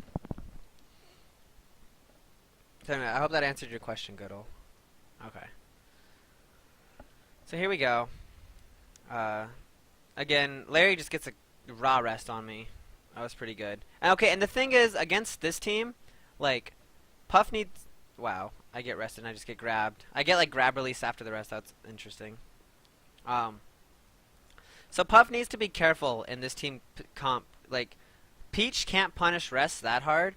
So anyway, I hope that answered your question, Goodall. Okay. So here we go. Again, Larry just gets a raw rest on me. That was pretty good. And okay, and the thing is, against this team, like, Puff needs... Wow, I get rested and I just get grabbed. I get, like, grab release after the rest. That's interesting. So Puff needs to be careful in this team comp. Like, Peach can't punish rests that hard.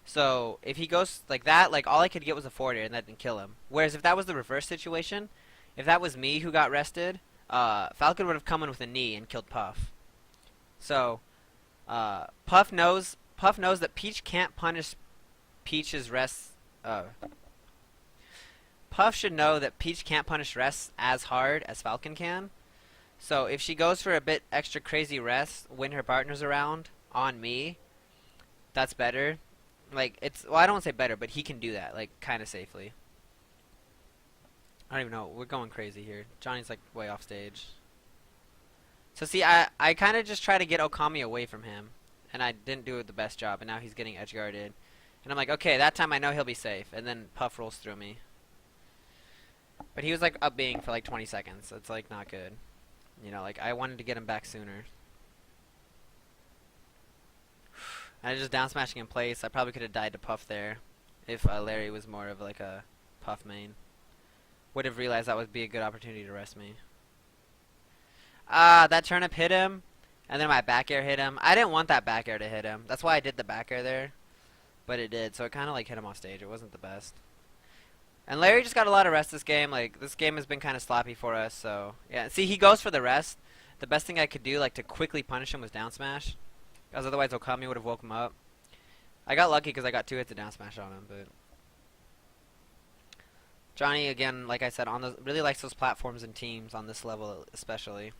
So if he goes like that, like, all I could get was a forward air and that didn't kill him. Whereas if that was the reverse situation, if that was me who got rested, Falcon would have come in with a knee and killed Puff. So Puff knows that Peach can't punish Peach's rests. Puff should know that Peach can't punish rests as hard as Falcon can. So if she goes for a bit extra crazy rest when her partner's around on me, that's better. Like, well, I don't want to say better, but he can do that, like, kind of safely. I don't even know. We're going crazy here. Johnny's, like, way off stage. So, see, I kind of just try to get Okami away from him, and I didn't do the best job, and now he's getting edge-guarded. And I'm like, okay, that time I know he'll be safe, and then Puff rolls through me. But he was, like, up being for, like, 20 seconds. So it's, like, not good. You know, like, I wanted to get him back sooner. I just down smashing in place. I probably could have died to Puff there if Larry was more of like a Puff main. Would have realized that would be a good opportunity to rest me. That turnip hit him, and then my back air hit him. I didn't want that back air to hit him. That's why I did the back air there, but it did. So it kind of like hit him off stage. It wasn't the best. And Larry just got a lot of rest this game. Like, this game has been kind of sloppy for us. So yeah, see, he goes for the rest. The best thing I could do, like, to quickly punish him was down smash. Because otherwise Okami would have woke him up. I got lucky because I got 2 hits of down smash on him, but Johnny, again, like I said, really likes those platforms and teams on this level especially.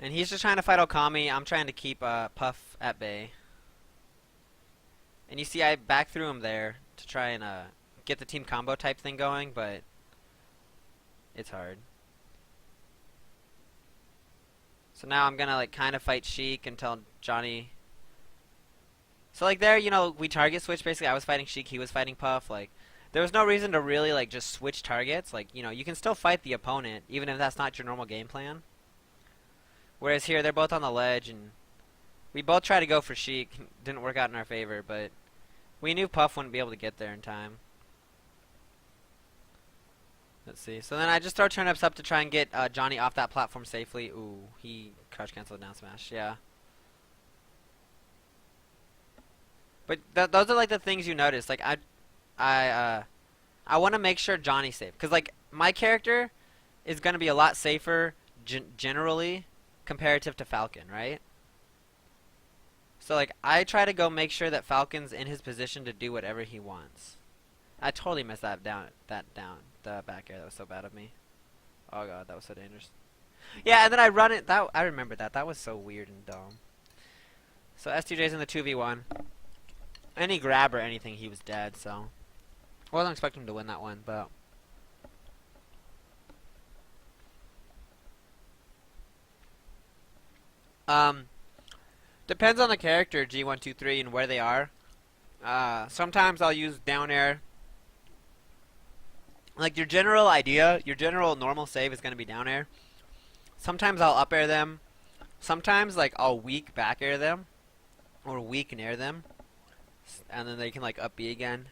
And he's just trying to fight Okami. I'm trying to keep Puff at bay. And you see I back threw him there to try and get the team combo type thing going, but it's hard. So now I'm gonna like kind of fight Sheik until Johnny. So like there, you know, we target switch basically. I was fighting Sheik, he was fighting Puff. Like there was no reason to really like just switch targets. Like, you know, you can still fight the opponent even if that's not your normal game plan. Whereas here they're both on the ledge and we both tried to go for Sheik. Didn't work out in our favor, but we knew Puff wouldn't be able to get there in time. Let's see. So then I just throw turnips up to try and get Johnny off that platform safely. Ooh, he crouch canceled down smash. Yeah. But those are like the things you notice. Like I want to make sure Johnny's safe because like my character is gonna be a lot safer generally comparative to Falcon, right? So like I try to go make sure that Falcon's in his position to do whatever he wants. I totally missed that down. The back air, that was so bad of me. Oh god, that was so dangerous. Yeah, and then I run it. I remember that. That was so weird and dumb. So S2J's in the 2v1. Any grab or anything, he was dead. So I wasn't expecting him to win that one, but depends on the character G123 and where they are. Sometimes I'll use down air. Like your general idea, your general normal save is going to be down air. Sometimes I'll up air them. Sometimes like I'll weak back air them. Or weak nair them. And then they can like up B again.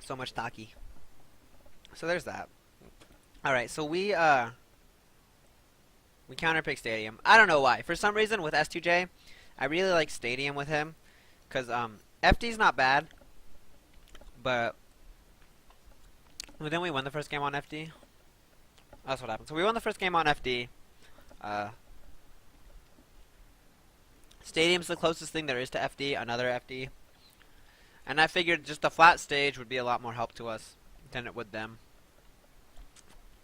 So much Taki. So there's that. Alright, so we We counterpick Stadium. I don't know why. For some reason with S2J, I really like Stadium with him. Because FD's not bad. But well, then we won the first game on FD. That's what happened. So we won the first game on FD. Stadium's the closest thing there is to FD, another FD. And I figured just a flat stage would be a lot more help to us than it would them.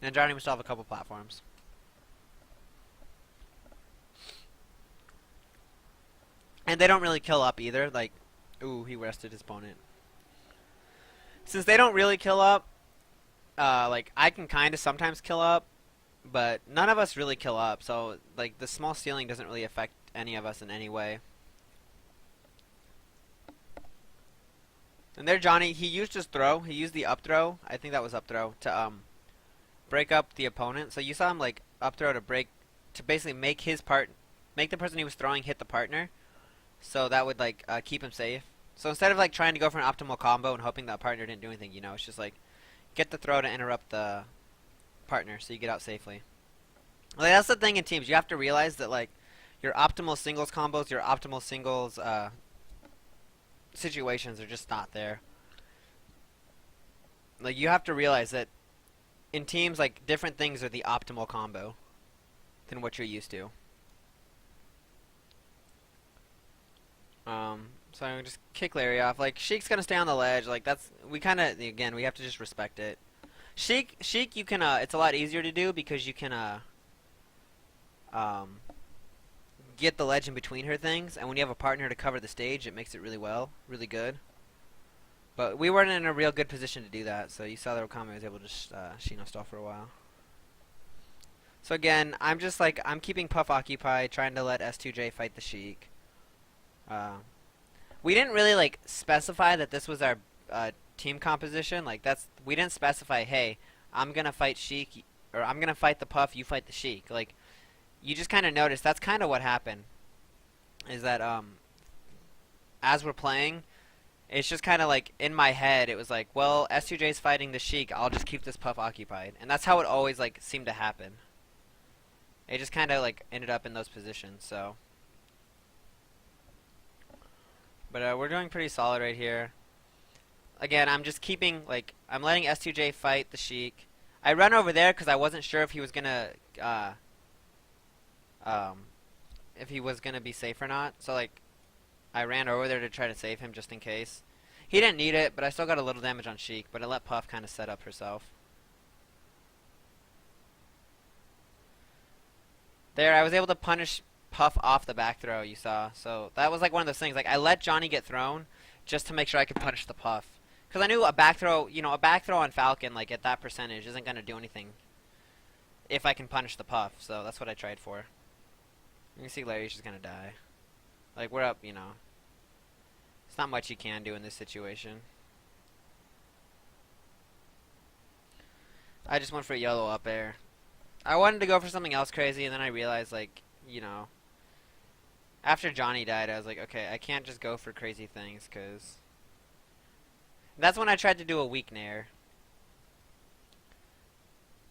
And Johnny, we still have a couple platforms. And they don't really kill up either. Like, ooh, he rested his opponent. Since they don't really kill up, like, I can kind of sometimes kill up, but none of us really kill up. So, like, the small ceiling doesn't really affect any of us in any way. And there, Johnny, he used his throw. He used the up throw. I think that was up throw to break up the opponent. So you saw him like up throw to break, to basically make the person he was throwing hit the partner. So that would like keep him safe. So instead of like trying to go for an optimal combo and hoping that partner didn't do anything, you know, it's just like get the throw to interrupt the partner so you get out safely. Like that's the thing in teams. You have to realize that like your optimal singles combos, your optimal singles situations are just not there. Like you have to realize that in teams, like different things are the optimal combo than what you're used to. So I'm gonna just kick Larry off. Like Sheik's gonna stay on the ledge. Like that's we kind of again we have to just respect it. Sheik, you can it's a lot easier to do because you can get the ledge in between her things, and when you have a partner to cover the stage, it makes it really good. But we weren't in a real good position to do that, so you saw that Okami was able to just Shino stall for a while. So again, I'm just like I'm keeping Puff occupied, trying to let S2J fight the Sheik. We didn't really like specify that this was our team composition. Like we didn't specify, hey, I'm gonna fight Sheik, or I'm gonna fight the Puff, you fight the Sheik. Like you just kind of notice that's kind of what happened. Is that as we're playing, it's just kind of like in my head, it was like, well, S2J's fighting the Sheik, I'll just keep this Puff occupied, and that's how it always like seemed to happen. It just kind of like ended up in those positions. So. But we're doing pretty solid right here. Again, I'm just keeping, like, I'm letting S2J fight the Sheik. I run over there because I wasn't sure if he was gonna, be safe or not. So, like, I ran over there to try to save him just in case. He didn't need it, but I still got a little damage on Sheik. But I let Puff kind of set up herself. There, I was able to punish Puff off the back throw, you saw. So that was like one of those things. Like I let Johnny get thrown just to make sure I could punish the Puff, because I knew a back throw, you know, a back throw on Falcon, like at that percentage, isn't gonna do anything if I can punish the Puff. So that's what I tried for. You can see Larry's just gonna die. Like we're up, you know. It's not much you can do in this situation. I just went for a yellow up air. I wanted to go for something else crazy, and then I realized, like, you know, after Johnny died, I was like, okay, I can't just go for crazy things, because that's when I tried to do a weak nair.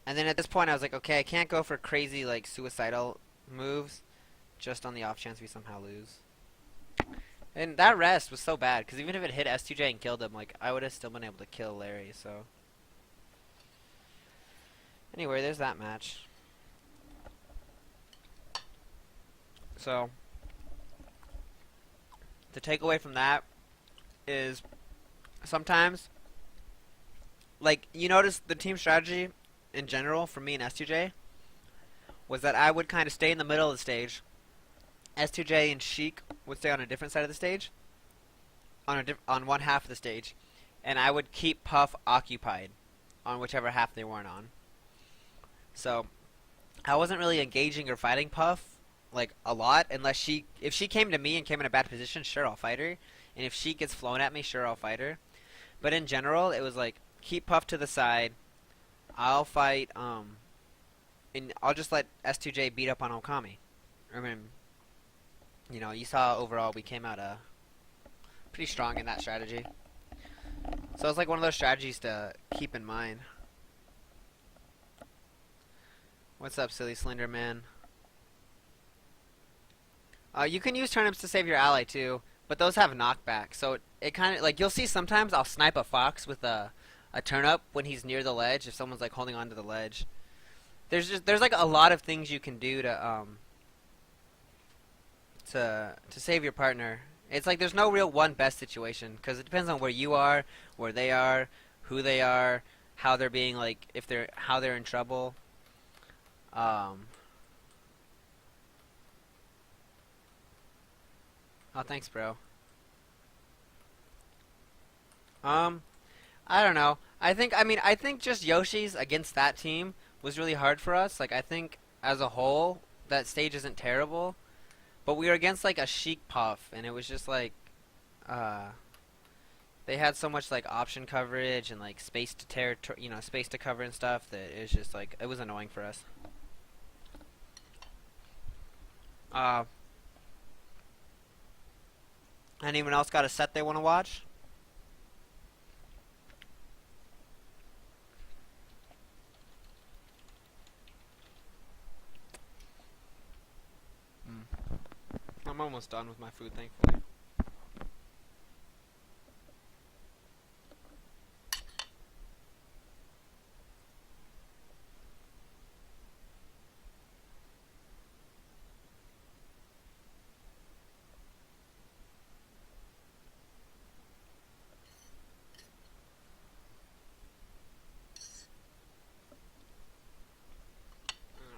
And then at this point, I was like, okay, I can't go for crazy, like, suicidal moves just on the off chance we somehow lose. And that rest was so bad, because even if it hit S2J and killed him, like, I would have still been able to kill Larry, so. Anyway, there's that match. So, the takeaway from that is sometimes, like, you notice the team strategy in general for me and S2J was that I would kind of stay in the middle of the stage. S2J and Sheik would stay on a different side of the stage, on one half of the stage, and I would keep Puff occupied on whichever half they weren't on. So, I wasn't really engaging or fighting Puff like a lot, unless if she came to me and came in a bad position, sure, I'll fight her. And if she gets flown at me, sure, I'll fight her. But in general, it was like, keep Puff to the side, I'll fight, and I'll just let S2J beat up on Okami. I mean, you know, you saw overall we came out pretty strong in that strategy. So it's like one of those strategies to keep in mind. What's up, silly Slender Man? You can use turnips to save your ally too, but those have knockback. So it kind of like you'll see sometimes I'll snipe a fox with a turnip when he's near the ledge if someone's like holding onto the ledge. There's like a lot of things you can do to save your partner. It's like there's no real one best situation because it depends on where you are, where they are, who they are, how they're being like if they're how they're in trouble. Um, oh, thanks, bro. Um, I don't know. I think just Yoshi's against that team was really hard for us. Like I think as a whole that stage isn't terrible, but we were against like a Sheik Puff and it was just like uh they had so much like option coverage and like space to space to cover and stuff that it was just like it was annoying for us. Uh, Anyone else got a set they want to watch? Mm. I'm almost done with my food, thankfully.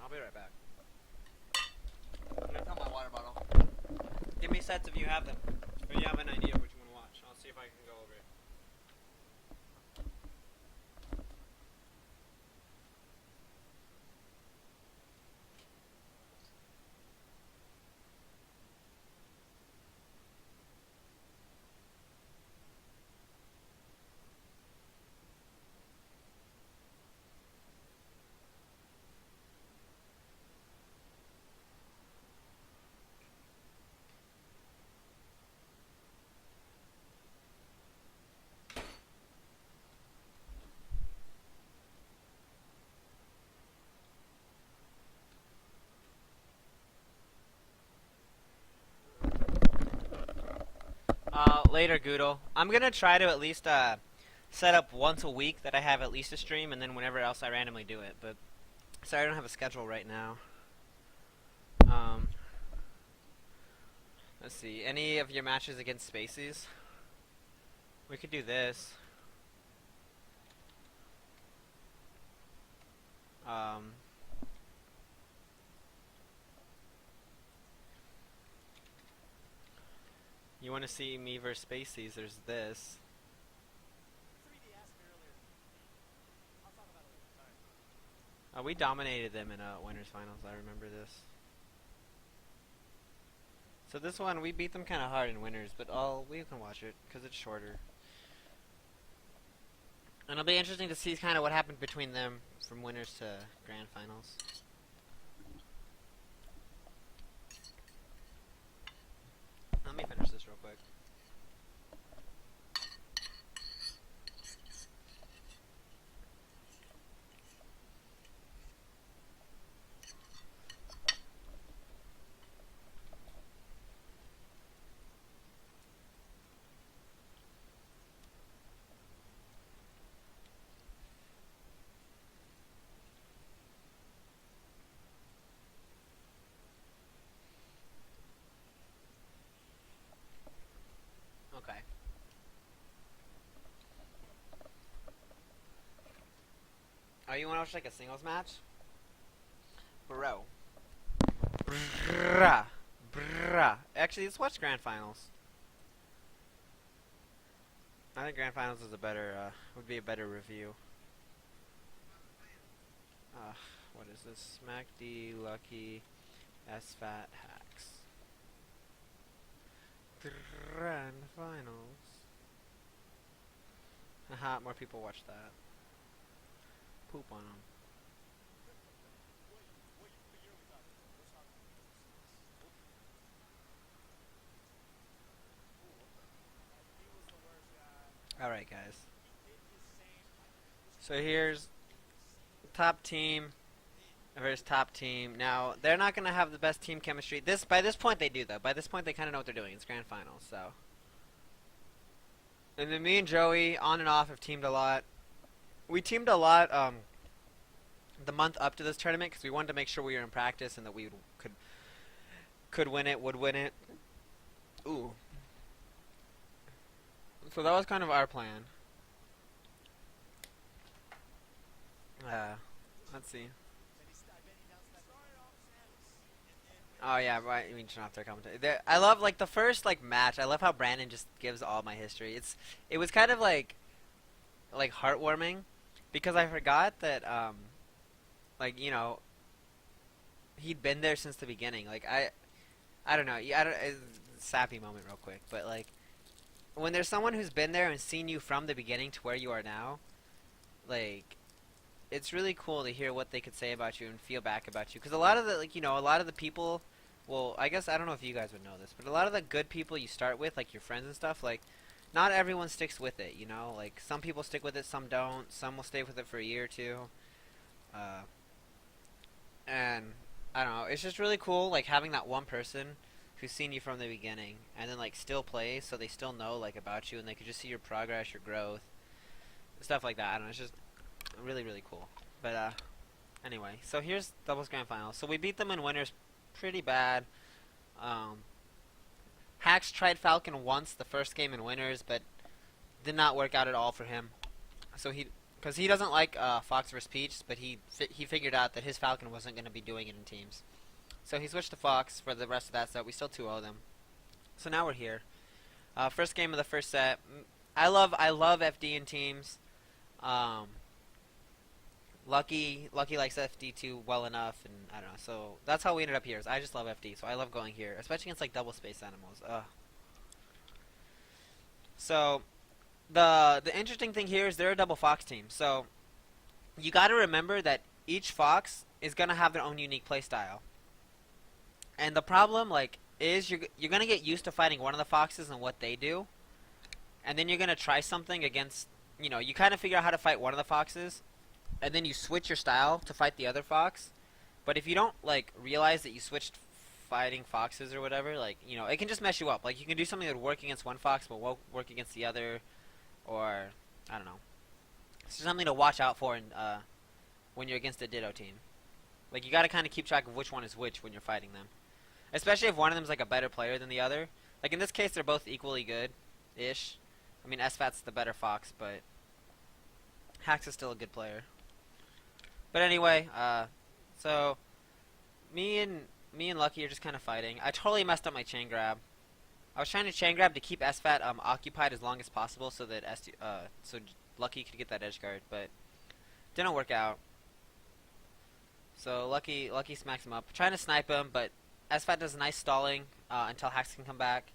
I'll be right back. I'm gonna fill my water bottle. Give me sets if you have them. Or you have an idea of what you want to watch. I'll see if I can go over it. Later, Goodle. I'm gonna try to at least set up once a week that I have at least a stream, and then whenever else I randomly do it. But sorry, I don't have a schedule right now. Um, let's see. Any of your matches against Spaceys? We could do this. Um, you want to see me versus Spaceys? There's this. 3D asked me earlier. I'll talk about it later. Sorry. We dominated them in winners finals. I remember this. So this one we beat them kind of hard in winners, but we can watch it because it's shorter. And it'll be interesting to see kind of what happened between them from winners to grand finals. Let me finish this real quick. Okay. Oh, you want to watch like a singles match? Bro. Bruh. Bruh. Actually, let's watch grand finals. I think grand finals is would be a better review. What is this? MacD, Lucky, SFAT, Hacks. Grand finals. Haha, more people watch that. Poop on them. What year are we talking? We're talking. He was the worst guy. Alright, guys. He did his same. So here's top team. versus top team. Now they're not gonna have the best team chemistry. By this point they do though. By this point they kind of know what they're doing. It's grand finals, so. And then me and Joey on and off have teamed a lot. We teamed a lot the month up to this tournament because we wanted to make sure we were in practice and that we could win it, would win it. Ooh. So that was kind of our plan. Let's see. Oh yeah, right. I mean, turn off their commentary. I love like the first like match. I love how Brandon just gives all my history. It was kind of like heartwarming because I forgot that like you know he'd been there since the beginning. Like I don't know. I don't. It's a sappy moment real quick, but like when there's someone who's been there and seen you from the beginning to where you are now, like it's really cool to hear what they could say about you and feel back about you. Because a lot of the, like, you know, a lot of the people, well, I guess, I don't know if you guys would know this, but a lot of the good people you start with, like your friends and stuff, like, not everyone sticks with it, you know? Like, some people stick with it, some don't. Some will stay with it for a year or two. And, I don't know, it's just really cool, like, having that one person who's seen you from the beginning and then, like, still plays, so they still know, like, about you, and they could just see your progress, your growth, stuff like that. I don't know, it's just really, really cool. But anyway, so here's doubles grand final. So we beat them in winners pretty bad. Hax tried Falcon once the first game in winners, but did not work out at all for him. So because he doesn't like Fox vs Peach, but he figured out that his Falcon wasn't going to be doing it in teams. So he switched to Fox for the rest of that set. We still 2-0 them. So now we're here. First game of the first set. I love FD in teams. Lucky likes FD2 well enough, and I don't know. So that's how we ended up here. Is I just love FD, so I love going here, especially against like double space animals. So the interesting thing here is they're a double fox team. So you got to remember that each fox is gonna have their own unique playstyle. And the problem like is you're gonna get used to fighting one of the foxes and what they do, and then you're gonna try something against, you know, you kind of figure out how to fight one of the foxes. And then you switch your style to fight the other fox. But if you don't, like, realize that you switched fighting foxes or whatever, like, you know, it can just mess you up. Like, you can do something that would work against one fox but won't work against the other. Or, I don't know. It's just something to watch out for when you're against a Ditto team. Like, you gotta kind of keep track of which one is which when you're fighting them. Especially if one of them's, like, a better player than the other. Like, in this case, they're both equally good-ish. I mean, SFAT's the better fox, but Hax is still a good player. But anyway, so me and Lucky are just kind of fighting. I totally messed up my chain grab. I was trying to chain grab to keep SFAT occupied as long as possible so that so Lucky could get that edge guard, but didn't work out. So Lucky smacks him up, trying to snipe him, but SFAT does nice stalling until Hax can come back,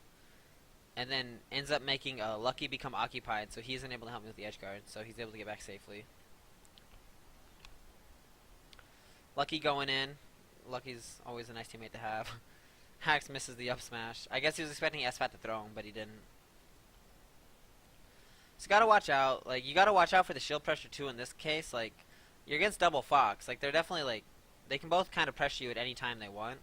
and then ends up making Lucky become occupied, so he isn't able to help me with the edge guard, so he's able to get back safely. Lucky going in. Lucky's always a nice teammate to have. Hax misses the up smash. I guess he was expecting SFAT to throw him, but he didn't. So you gotta watch out. Like, you gotta watch out for the shield pressure too in this case. Like, you're against double fox. Like, they're definitely like, they can both kind of pressure you at any time they want.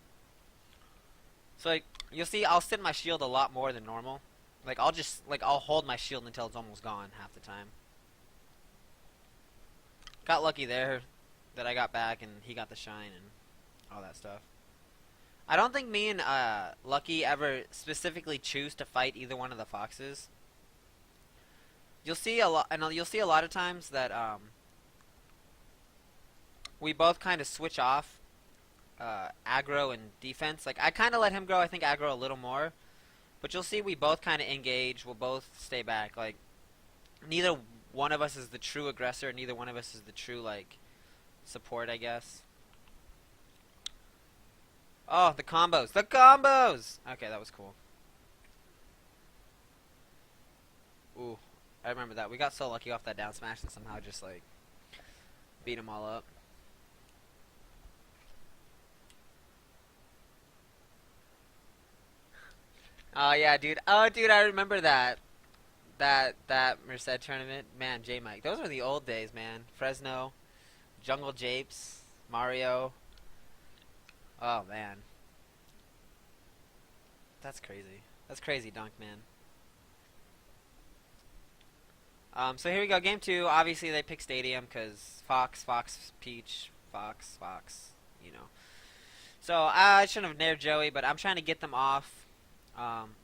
So like, you'll see I'll sit my shield a lot more than normal. Like, I'll hold my shield until it's almost gone half the time. Got lucky there that I got back and he got the shine and all that stuff. I don't think me and Lucky ever specifically choose to fight either one of the foxes. You'll see a lot, and you'll see a lot of times that we both kind of switch off aggro and defense. Like, I kind of let him grow, I think, aggro a little more, but you'll see we both kind of engage. We'll both stay back. Like, neither one of us is the true aggressor. Neither one of us is the true like support, I guess. Oh, the combos. The combos! Okay, that was cool. Ooh, I remember that. We got so lucky off that down smash and somehow just, like, beat them all up. Oh, yeah, dude. Oh, dude, I remember that. That Merced tournament. Man, J-Mike. Those were the old days, man. Fresno, Jungle Japes, Mario. Oh man, that's crazy. That's crazy, Dunk Man. So here we go, game two. Obviously they pick Stadium because Fox, Fox, Peach, Fox, Fox. You know. So I shouldn't have nared Joey, but I'm trying to get them off. Um,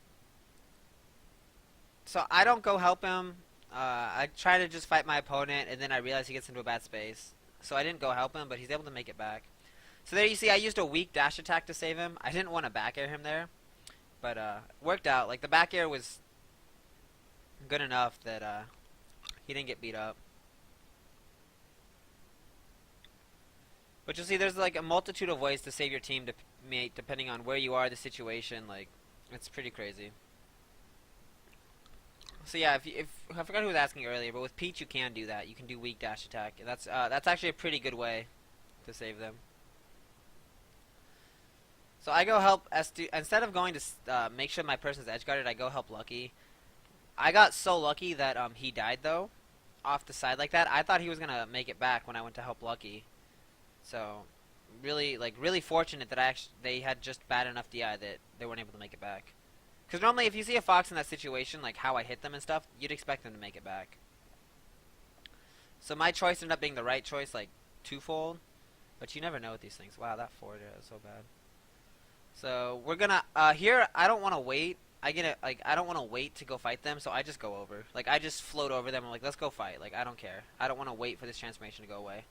so I don't go help him. I try to just fight my opponent, and then I realize he gets into a bad space. So I didn't go help him, but he's able to make it back. So there you see, I used a weak dash attack to save him. I didn't want to back air him there, but worked out. Like the back air was good enough that he didn't get beat up. But you'll see, there's like a multitude of ways to save your team depending on where you are, the situation. Like, it's pretty crazy. So yeah, if I forgot who was asking earlier, but with Peach you can do that. You can do weak dash attack, and that's actually a pretty good way to save them. So I go help S2 instead of going to make sure my person's edge guarded. I go help Lucky. I got so lucky that he died though, off the side like that. I thought he was gonna make it back when I went to help Lucky. So really fortunate that they had just bad enough DI that they weren't able to make it back. Because normally if you see a Fox in that situation, like how I hit them and stuff, you'd expect them to make it back. So my choice ended up being the right choice, like twofold. But you never know with these things. Wow, that forward is so bad. So we're gonna here. I don't want to wait. I don't want to wait to go fight them, so I just go over. Like I just float over them. I'm like, let's go fight. Like I don't care. I don't want to wait for this transformation to go away.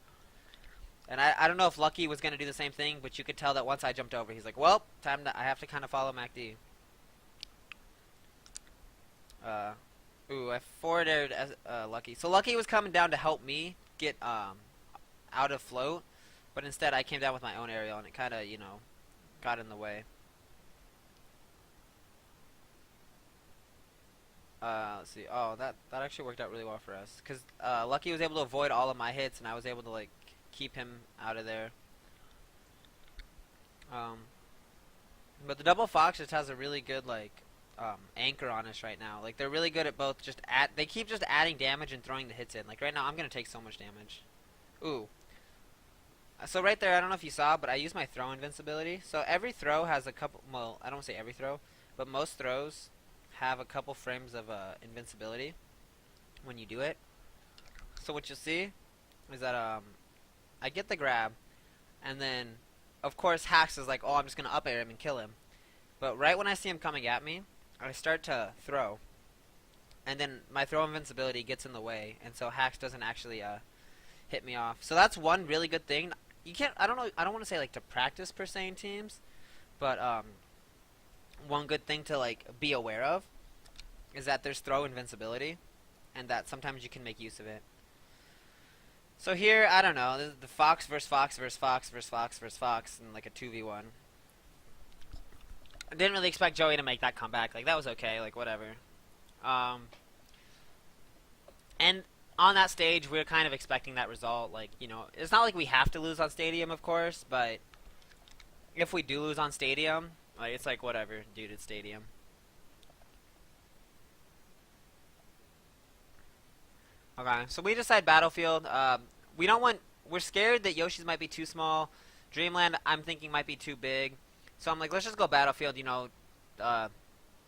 And I don't know if Lucky was gonna do the same thing, but you could tell that once I jumped over, he's like, well, I have to kind of follow MacD. Ooh, I forwarded Lucky. So Lucky was coming down to help me get out of float, but instead I came down with my own aerial, and it kind of got in the way. Let's see. Oh, that actually worked out really well for us, because Lucky was able to avoid all of my hits, and I was able to like keep him out of there. But the double Fox just has a really good like anchor on us right now. Like they're really good at both. They keep just adding damage and throwing the hits in. Like right now, I'm gonna take so much damage. Ooh. So right there, I don't know if you saw, but I used my throw invincibility. So every throw has a couple. Well, I don't want to say every throw, but most throws have a couple frames of invincibility when you do it. So what you'll see is that I get the grab, and then of course Hax is like, oh, I'm just gonna up air him and kill him. But right when I see him coming at me, I start to throw, and then my throw invincibility gets in the way, and so Hax doesn't actually hit me off. So that's one really good thing. You can't. I don't know. I don't want to say like to practice per se in teams, but one good thing to like be aware of is that there's throw invincibility, and that sometimes you can make use of it. So here, I don't know. This is the Fox versus Fox versus Fox versus Fox versus Fox in like a 2v1. I didn't really expect Joey to make that comeback. Like that was okay. Like whatever. And on that stage, we were kind of expecting that result. Like, it's not like we have to lose on Stadium, of course, but if we do lose on Stadium, like, it's like, whatever, dude, it's Stadium. Okay, so we decide Battlefield. We're scared that Yoshi's might be too small. Dreamland, I'm thinking, might be too big. So I'm like, let's just go Battlefield,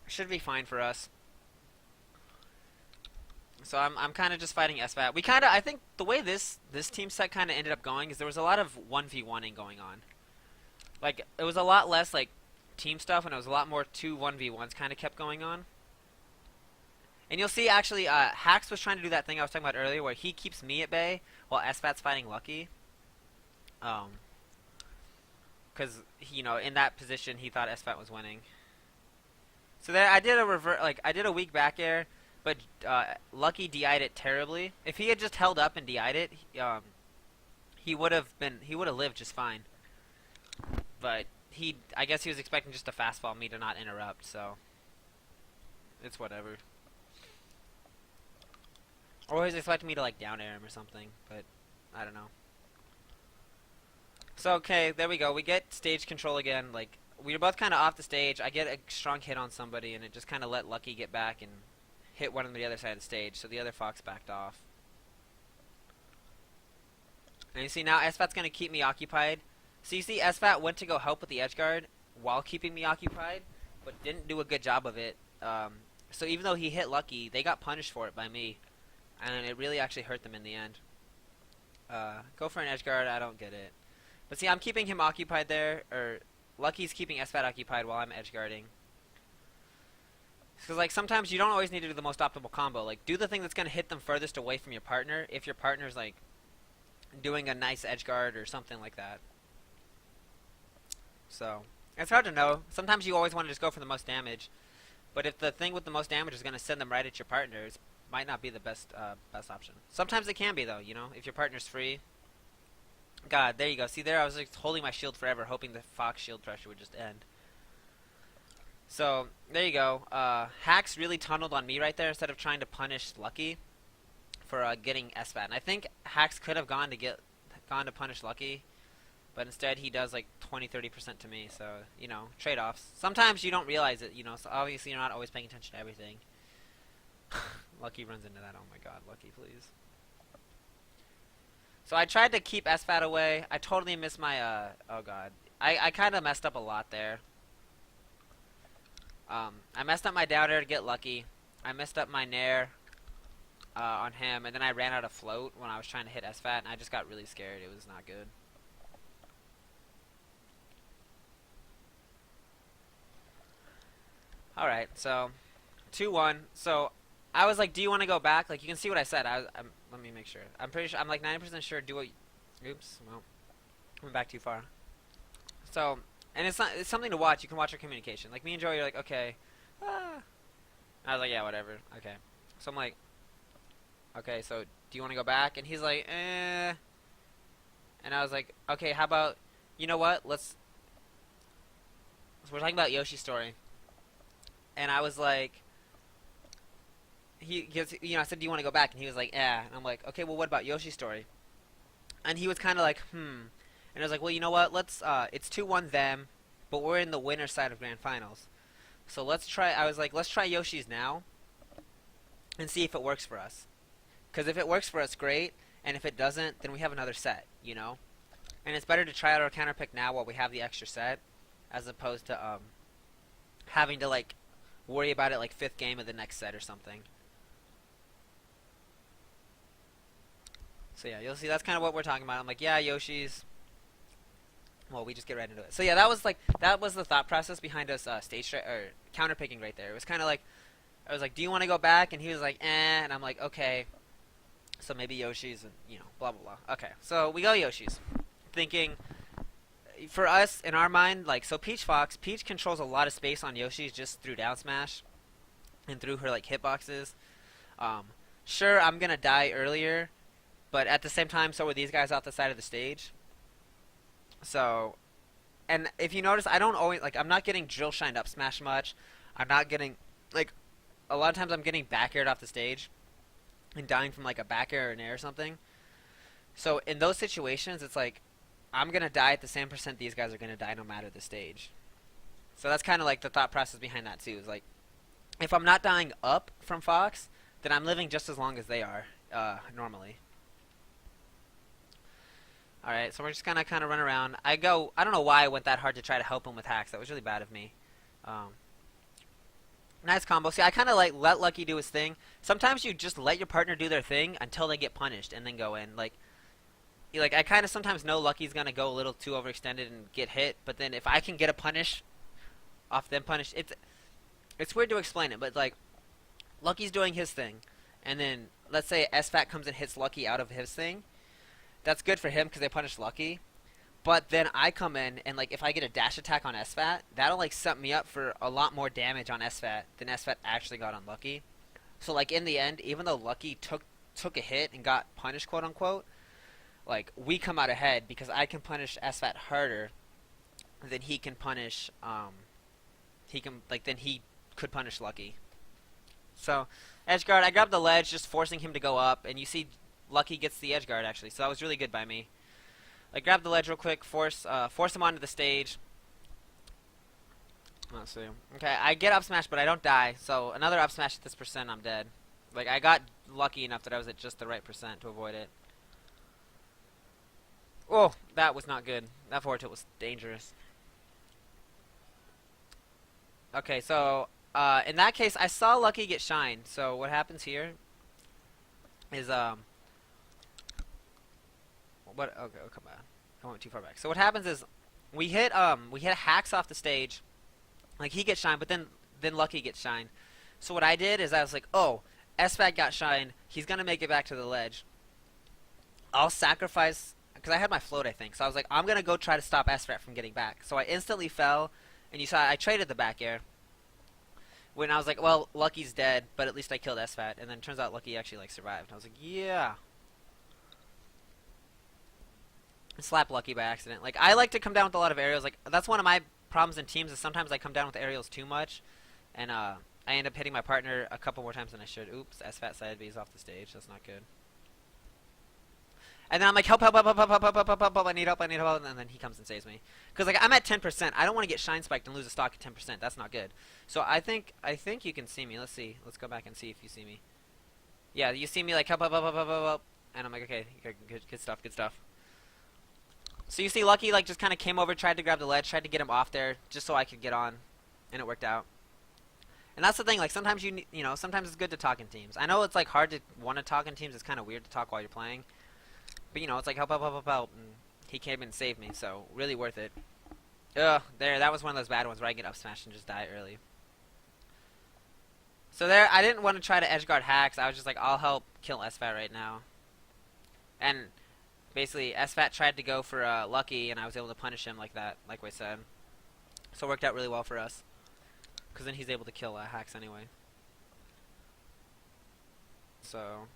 should be fine for us. So I'm kind of just fighting SFAT. I think the way this team set kind of ended up going is there was a lot of 1v1ing going on. Like, it was a lot less, like, team stuff, and it was a lot more 2 1v1s kind of kept going on. And you'll see, actually, Hax was trying to do that thing I was talking about earlier where he keeps me at bay while SFAT's fighting Lucky. Because, in that position, he thought SFAT was winning. So there, I did a weak back air. But Lucky DI'd it terribly. If he had just held up and DI'd it, he would have lived just fine. But I guess he was expecting just to fastball me to not interrupt, so it's whatever. Or he was expecting me to like down air him or something, but I don't know. So okay, there we go. We get stage control again. Like we were both kind of off the stage. I get a strong hit on somebody, and it just kind of let Lucky get back and hit one on the other side of the stage, so the other Fox backed off. And you see now SFAT's going to keep me occupied, So you see SFAT went to go help with the edge guard while keeping me occupied, but didn't do a good job of it. So even though he hit Lucky, they got punished for it by me, and it really actually hurt them in the end. Go for an edge guard, I don't get it. But see, I'm keeping him occupied there, or Lucky's keeping SFAT occupied while I'm edge guarding. Because like sometimes you don't always need to do the most optimal combo. Like do the thing that's gonna hit them furthest away from your partner if your partner's like doing a nice edge guard or something like that. So it's hard to know. Sometimes you always want to just go for the most damage, but if the thing with the most damage is gonna send them right at your partner, it might not be the best option. Sometimes it can be though. You know, if your partner's free. God, there you go. See there, I was like holding my shield forever, hoping the Fox shield pressure would just end. So there you go. Hacks really tunneled on me right there instead of trying to punish Lucky for getting SFAT. And I think Hacks could have gone to punish Lucky, but instead he does like 20-30% to me. So you know, trade-offs. Sometimes you don't realize it. You know, so obviously you're not always paying attention to everything. Lucky runs into that. Oh my God, Lucky, please. So I tried to keep SFAT away. I totally missed my, oh God. I kind of messed up a lot there. I messed up my down air to get Lucky. I messed up my nair on him, and then I ran out of float when I was trying to hit SFAT, and I just got really scared. It was not good. Alright, so 2-1. So I was like, do you want to go back? Like, you can see what I said. Let me make sure. I'm pretty sure. I'm like 90% sure. Oops. Well, I went back too far. So, and it's something to watch. You can watch our communication. Like me and Joey are like, okay. I was like, yeah, whatever. Okay. So I'm like, okay. So do you want to go back? And he's like, eh. And I was like, okay. How about, you know what? So we're talking about Yoshi's story. And I was like. You know, I said, do you want to go back? And he was like, yeah. And I'm like, okay, well, what about Yoshi's story? And he was kind of like, And I was like, well, you know what? It's 2-1 them, but we're in the winner side of Grand Finals. So let's try Yoshi's now and see if it works for us. Because if it works for us, great. And if it doesn't, then we have another set, you know? And it's better to try out our counter pick now while we have the extra set, as opposed to having to, like, worry about it, like, 5th game of the next set or something. So yeah, you'll see that's kind of what we're talking about. I'm like, yeah, Yoshi's. Well, we just get right into it. So yeah, that was the thought process behind us counter picking right there. It was kind of like, I was like, do you want to go back? And he was like, eh. And I'm like, okay. So maybe Yoshi's and you know, blah blah blah. Okay, so we go Yoshi's, thinking for us in our mind, like so Peach controls a lot of space on Yoshi's just through down smash and through her like hitboxes. Sure, I'm gonna die earlier. But at the same time, so are these guys off the side of the stage. So, and if you notice, I don't always, like, I'm not getting drill shined up smash much. I'm not getting, like, a lot of times I'm getting back aired off the stage and dying from, like, a back air or an air or something. So, in those situations, it's like, I'm going to die at the same percent these guys are going to die no matter the stage. So that's kind of, like, the thought process behind that, too. Is like, if I'm not dying up from Fox, then I'm living just as long as they are, normally. Alright, so we're just gonna kind of run around. I don't know why I went that hard to try to help him with hacks. That was really bad of me. Nice combo. See, I kind of like let Lucky do his thing. Sometimes you just let your partner do their thing until they get punished and then go in. Like I kind of sometimes know Lucky's gonna go a little too overextended and get hit, but then if I can get a punish off them punish, it's weird to explain it, but like Lucky's doing his thing, and then let's say SFAT comes and hits Lucky out of his thing. That's good for him because they punish Lucky. But then I come in and like if I get a dash attack on SFAT, that'll like set me up for a lot more damage on SFAT than SFAT actually got on Lucky. So like in the end, even though Lucky took a hit and got punished, quote unquote, like we come out ahead because I can punish SFAT harder than he can punish then he could punish Lucky. So edge guard, I grabbed the ledge, just forcing him to go up, and you see Lucky gets the edge guard actually, so that was really good by me. I grabbed the ledge real quick, force him onto the stage. Let's see. Okay, I get up smash, but I don't die. So another up smash at this percent, I'm dead. Like I got lucky enough that I was at just the right percent to avoid it. Oh, that was not good. That forward tilt was dangerous. Okay, so in that case, I saw Lucky get shined. So what happens here is what? Okay, oh, come on. I went too far back. So what happens is we hit hacks off the stage, like he gets shined, but then Lucky gets shined. So what I did is I was like, oh, SFAT got shined. He's gonna make it back to the ledge. I'll sacrifice because I had my float, I think. So I was like, I'm gonna go try to stop SFAT from getting back. So I instantly fell, and you saw I traded the back air. When I was like, well, Lucky's dead, but at least I killed SFAT, and then it turns out Lucky actually like survived. I was like, yeah. Slap Lucky by accident. Like I like to come down with a lot of aerials. Like that's one of my problems in teams is sometimes I come down with aerials too much, and I end up hitting my partner a couple more times than I should. Oops, SFAT side B's off the stage. That's not good. And then I'm like, help, help, help, help, help, help, help, help, help, help, I need help, and then he comes and saves me. Because like I'm at 10%. I don't want to get shine spiked and lose a stock at 10%. That's not good. So I think you can see me. Let's see. Let's go back and see if you see me. Yeah, you see me like help, help, help, help, help, help, help. And I'm like, okay, good stuff, good stuff. So you see Lucky like just kind of came over, tried to grab the ledge, tried to get him off there just so I could get on, and it worked out. And that's the thing, like sometimes you know, sometimes it's good to talk in teams. I know it's like hard to want to talk in teams. It's kind of weird to talk while you're playing. But you know, it's like help, help, help, help, help, and he came in and saved me, so really worth it. Ugh, that was one of those bad ones where I get up smashed and just die early. So there, I didn't want to try to edgeguard hacks. I was just like, I'll help kill SFAT right now. And basically, SFAT tried to go for Lucky, and I was able to punish him like that, like I said. So it worked out really well for us. Because then he's able to kill hacks anyway. So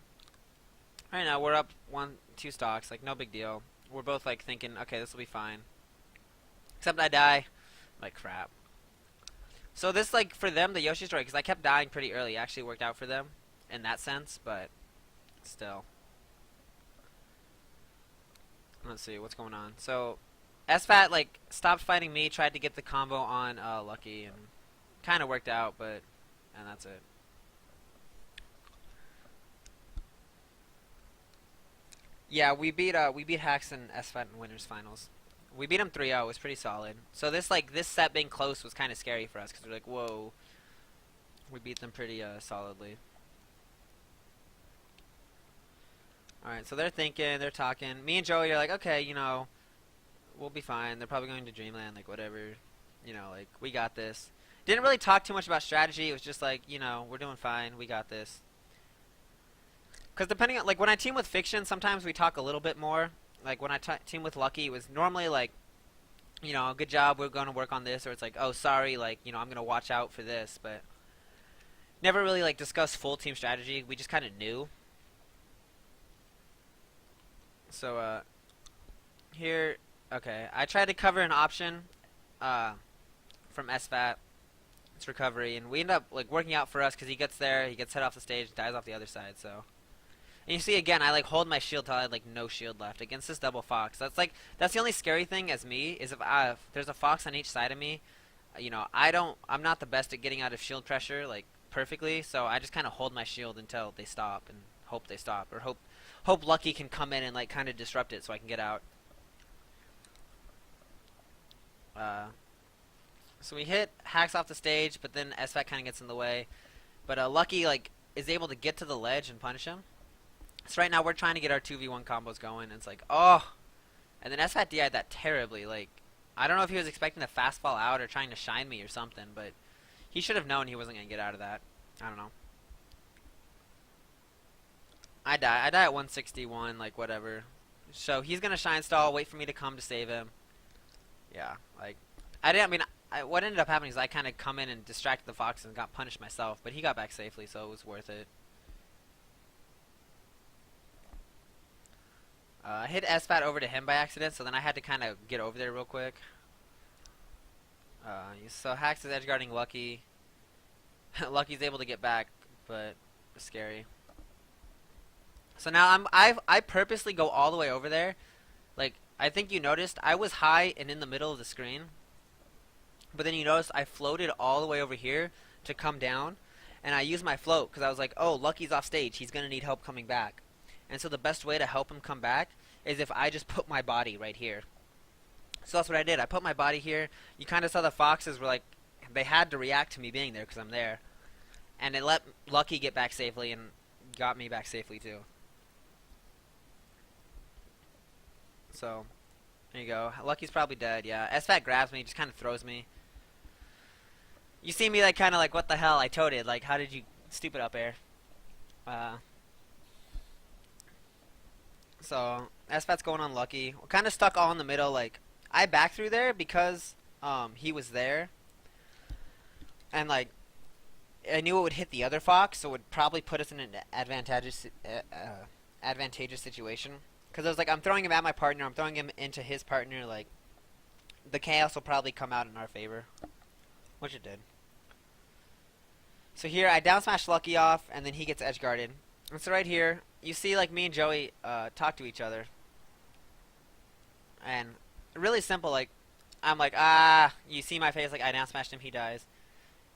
right now we're up 1-2 stocks, like no big deal. We're both like thinking, okay, this will be fine. Except I die, like crap. So this like for them, the Yoshi story, because I kept dying pretty early, actually worked out for them in that sense, but still. Let's see what's going on. So SFAT like stopped fighting me, tried to get the combo on Lucky, and kind of worked out, and that's it. Yeah, we beat Hacks and SFAT in winners finals. We beat him 3-0. It was pretty solid. So this set being close was kind of scary for us because we're like, whoa, we beat them pretty solidly. All right, so they're thinking, they're talking. Me and Joey are like, okay, you know, we'll be fine. They're probably going to Dreamland, like whatever, you know, like we got this. Didn't really talk too much about strategy. It was just like, you know, we're doing fine. We got this. Because depending on, like, when I team with Fiction, sometimes we talk a little bit more. Like, when I team with Lucky, it was normally like, you know, good job, we're going to work on this. Or it's like, oh, sorry, like, you know, I'm going to watch out for this. But never really, like, discussed full team strategy. We just kind of knew. So, here, okay. I tried to cover an option from SFAT. It's recovery. And we end up, like, working out for us because he gets there, he gets hit off the stage, dies off the other side, so. And you see again, I like hold my shield till I had like no shield left against this double fox. That's the only scary thing as me is if there's a fox on each side of me, you know, I'm not the best at getting out of shield pressure like perfectly, so I just kind of hold my shield until they stop and hope they stop, or hope Lucky can come in and like kind of disrupt it so I can get out. So we hit hacks off the stage, but then SFAT kind of gets in the way. But Lucky like is able to get to the ledge and punish him. So right now we're trying to get our 2v1 combos going, and it's like, oh! And then SFAT DI'd that terribly. Like, I don't know if he was expecting to fast fall out or trying to shine me or something, but he should have known he wasn't going to get out of that. I don't know. I die at 161, like, whatever. So he's going to shine stall, wait for me to come to save him. Yeah, like, what ended up happening is I kind of come in and distracted the fox and got punished myself, but he got back safely, so it was worth it. I hit SFAT over to him by accident, so then I had to kind of get over there real quick. So Hacks is edgeguarding Lucky. Lucky's able to get back, but it's scary. So now I purposely go all the way over there. Like, I think you noticed I was high and in the middle of the screen. But then you noticed I floated all the way over here to come down. And I used my float because I was like, oh, Lucky's off stage. He's going to need help coming back. And so the best way to help him come back is if I just put my body right here. So that's what I did. I put my body here. You kind of saw the foxes were like, they had to react to me being there because I'm there. And it let Lucky get back safely and got me back safely too. So, there you go. Lucky's probably dead, yeah. SFAT grabs me, just kind of throws me. You see me like kind of like, what the hell? I toted. Like, how did you... Stupid up air. So, SFAT's going on Lucky. We're kind of stuck all in the middle. Like, I backed through there because he was there. And, like, I knew it would hit the other fox, so it would probably put us in an advantageous situation. Because I was like, I'm throwing him at my partner, I'm throwing him into his partner, like, the chaos will probably come out in our favor. Which it did. So here, I down smash Lucky off, and then he gets edge guarded. And so right here, you see, like, me and Joey talk to each other. And really simple, like, I'm like, you see my face, like, I down smashed him, he dies.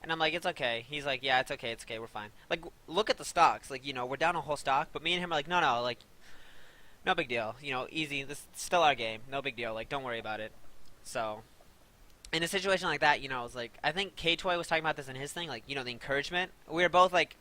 And I'm like, it's okay. He's like, yeah, it's okay, we're fine. Like, look at the stocks. Like, you know, we're down a whole stock, but me and him are like, no, like, no big deal. You know, easy. This is still our game. No big deal. Like, don't worry about it. So, in a situation like that, you know, it's like, I think K-Toy was talking about this in his thing, like, you know, the encouragement. We were both like,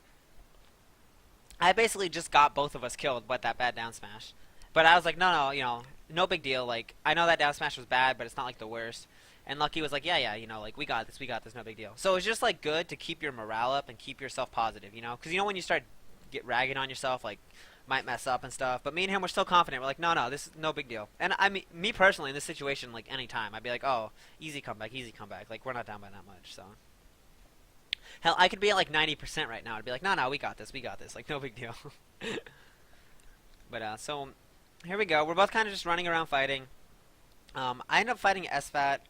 I basically just got both of us killed with that bad down smash. But I was like, no, you know, no big deal. Like, I know that down smash was bad, but it's not like the worst. And Lucky was like, yeah, you know, like, we got this, no big deal. So it's just, like, good to keep your morale up and keep yourself positive, you know? Because, you know, when you start ragging on yourself, like, might mess up and stuff. But me and him were still confident. We're like, no, this is no big deal. And I mean, me personally, in this situation, like, any time, I'd be like, oh, easy comeback. Like, we're not down by that much, so. Hell, I could be at, like, 90% right now. I'd be like, no, we got this. Like, no big deal. But, so, here we go. We're both kind of just running around fighting. I end up fighting SFAT.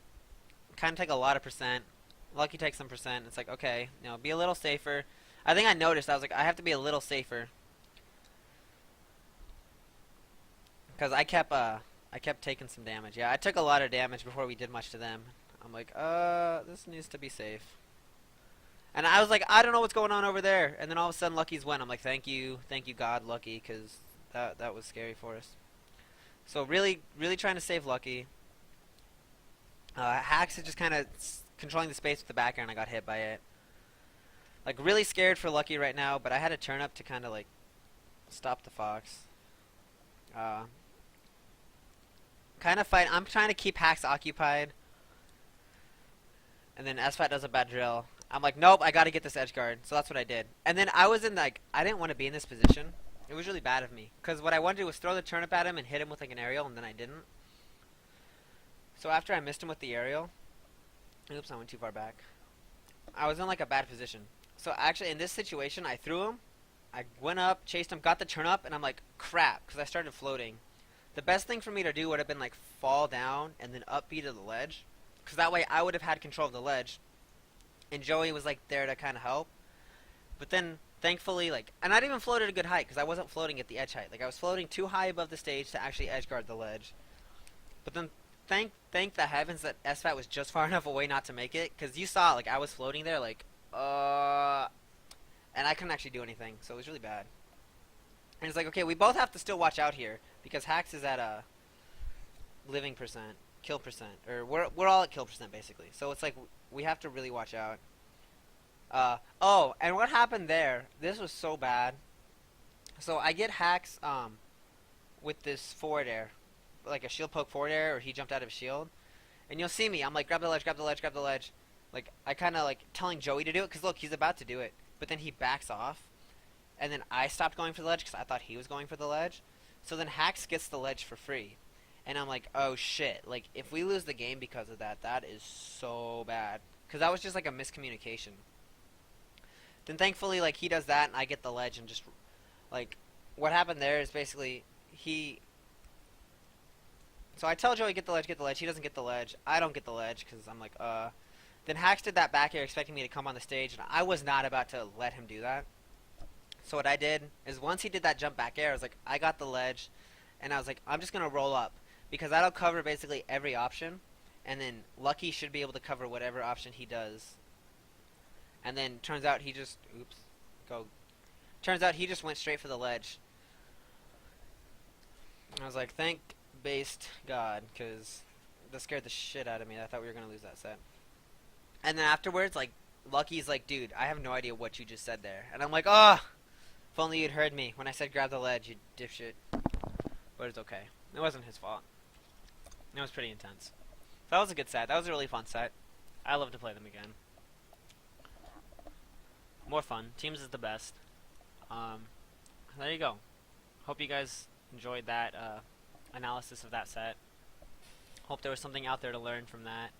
Kind of take a lot of percent. Lucky takes some percent. It's like, okay, you know, be a little safer. I think I noticed, I was like, I have to be a little safer. Because I kept taking some damage. Yeah, I took a lot of damage before we did much to them. I'm like, this needs to be safe. And I was like, I don't know what's going on over there. And then all of a sudden, Lucky's win. I'm like, thank you God, Lucky, because that was scary for us. So really trying to save Lucky. Hacks is just kind of controlling the space with the back air, and I got hit by it. Like, really scared for Lucky right now, but I had to turn up to kind of, like, stop the fox. Kind of fight. I'm trying to keep Hacks occupied. And then SFAT does a bad drill. I'm like, nope, I got to get this edge guard. So that's what I did. And then I was in, like, I didn't want to be in this position. It was really bad of me. Because what I wanted to do was throw the turnip at him and hit him with, like, an aerial, and then I didn't. So after I missed him with the aerial, oops, I went too far back. I was in like a bad position. So actually in this situation, I threw him, I went up, chased him, got the turn up, and I'm like, crap, because I started floating. The best thing for me to do would have been like fall down and then up B to the ledge, because that way I would have had control of the ledge, and Joey was like there to kind of help. But then thankfully, like, and I didn't even float at a good height, because I wasn't floating at the edge height. Like, I was floating too high above the stage to actually edge guard the ledge. But then thank the heavens that SFAT was just far enough away not to make it, because you saw, like, I was floating there, like, and I couldn't actually do anything, so it was really bad. And it's like, okay, we both have to still watch out here, because Hacks is at a living percent, kill percent, or we're all at kill percent, basically. So it's like, we have to really watch out. Oh, and what happened there, this was so bad. So I get Hacks, with this forward air. Like a shield poke forward air, or he jumped out of shield, and you'll see me. I'm like, grab the ledge. Like, I kind of like telling Joey to do it, because look, he's about to do it, but then he backs off, and then I stopped going for the ledge because I thought he was going for the ledge. So then Hacks gets the ledge for free, and I'm like, oh shit, like, if we lose the game because of that, that is so bad, because that was just like a miscommunication. Then thankfully, like, he does that, and I get the ledge, and just, like, what happened there is basically, so I tell Joey, get the ledge. He doesn't get the ledge. I don't get the ledge because I'm like, Then Hacks did that back air expecting me to come on the stage, and I was not about to let him do that. So what I did is once he did that jump back air, I was like, I got the ledge, and I was like, I'm just going to roll up, because that'll cover basically every option, and then Lucky should be able to cover whatever option he does. And then turns out he just, turns out he just went straight for the ledge. I was like, thank based God, because that scared the shit out of me. I thought we were going to lose that set. And then afterwards, like, Lucky's like, dude, I have no idea what you just said there. And I'm like, oh, if only you'd heard me when I said grab the ledge, you dipshit. But it's okay. It wasn't his fault. It was pretty intense. So that was a good set. That was a really fun set. I love to play them again. More fun. Teams is the best. There you go. Hope you guys enjoyed that analysis of that set. Hope there was something out there to learn from that.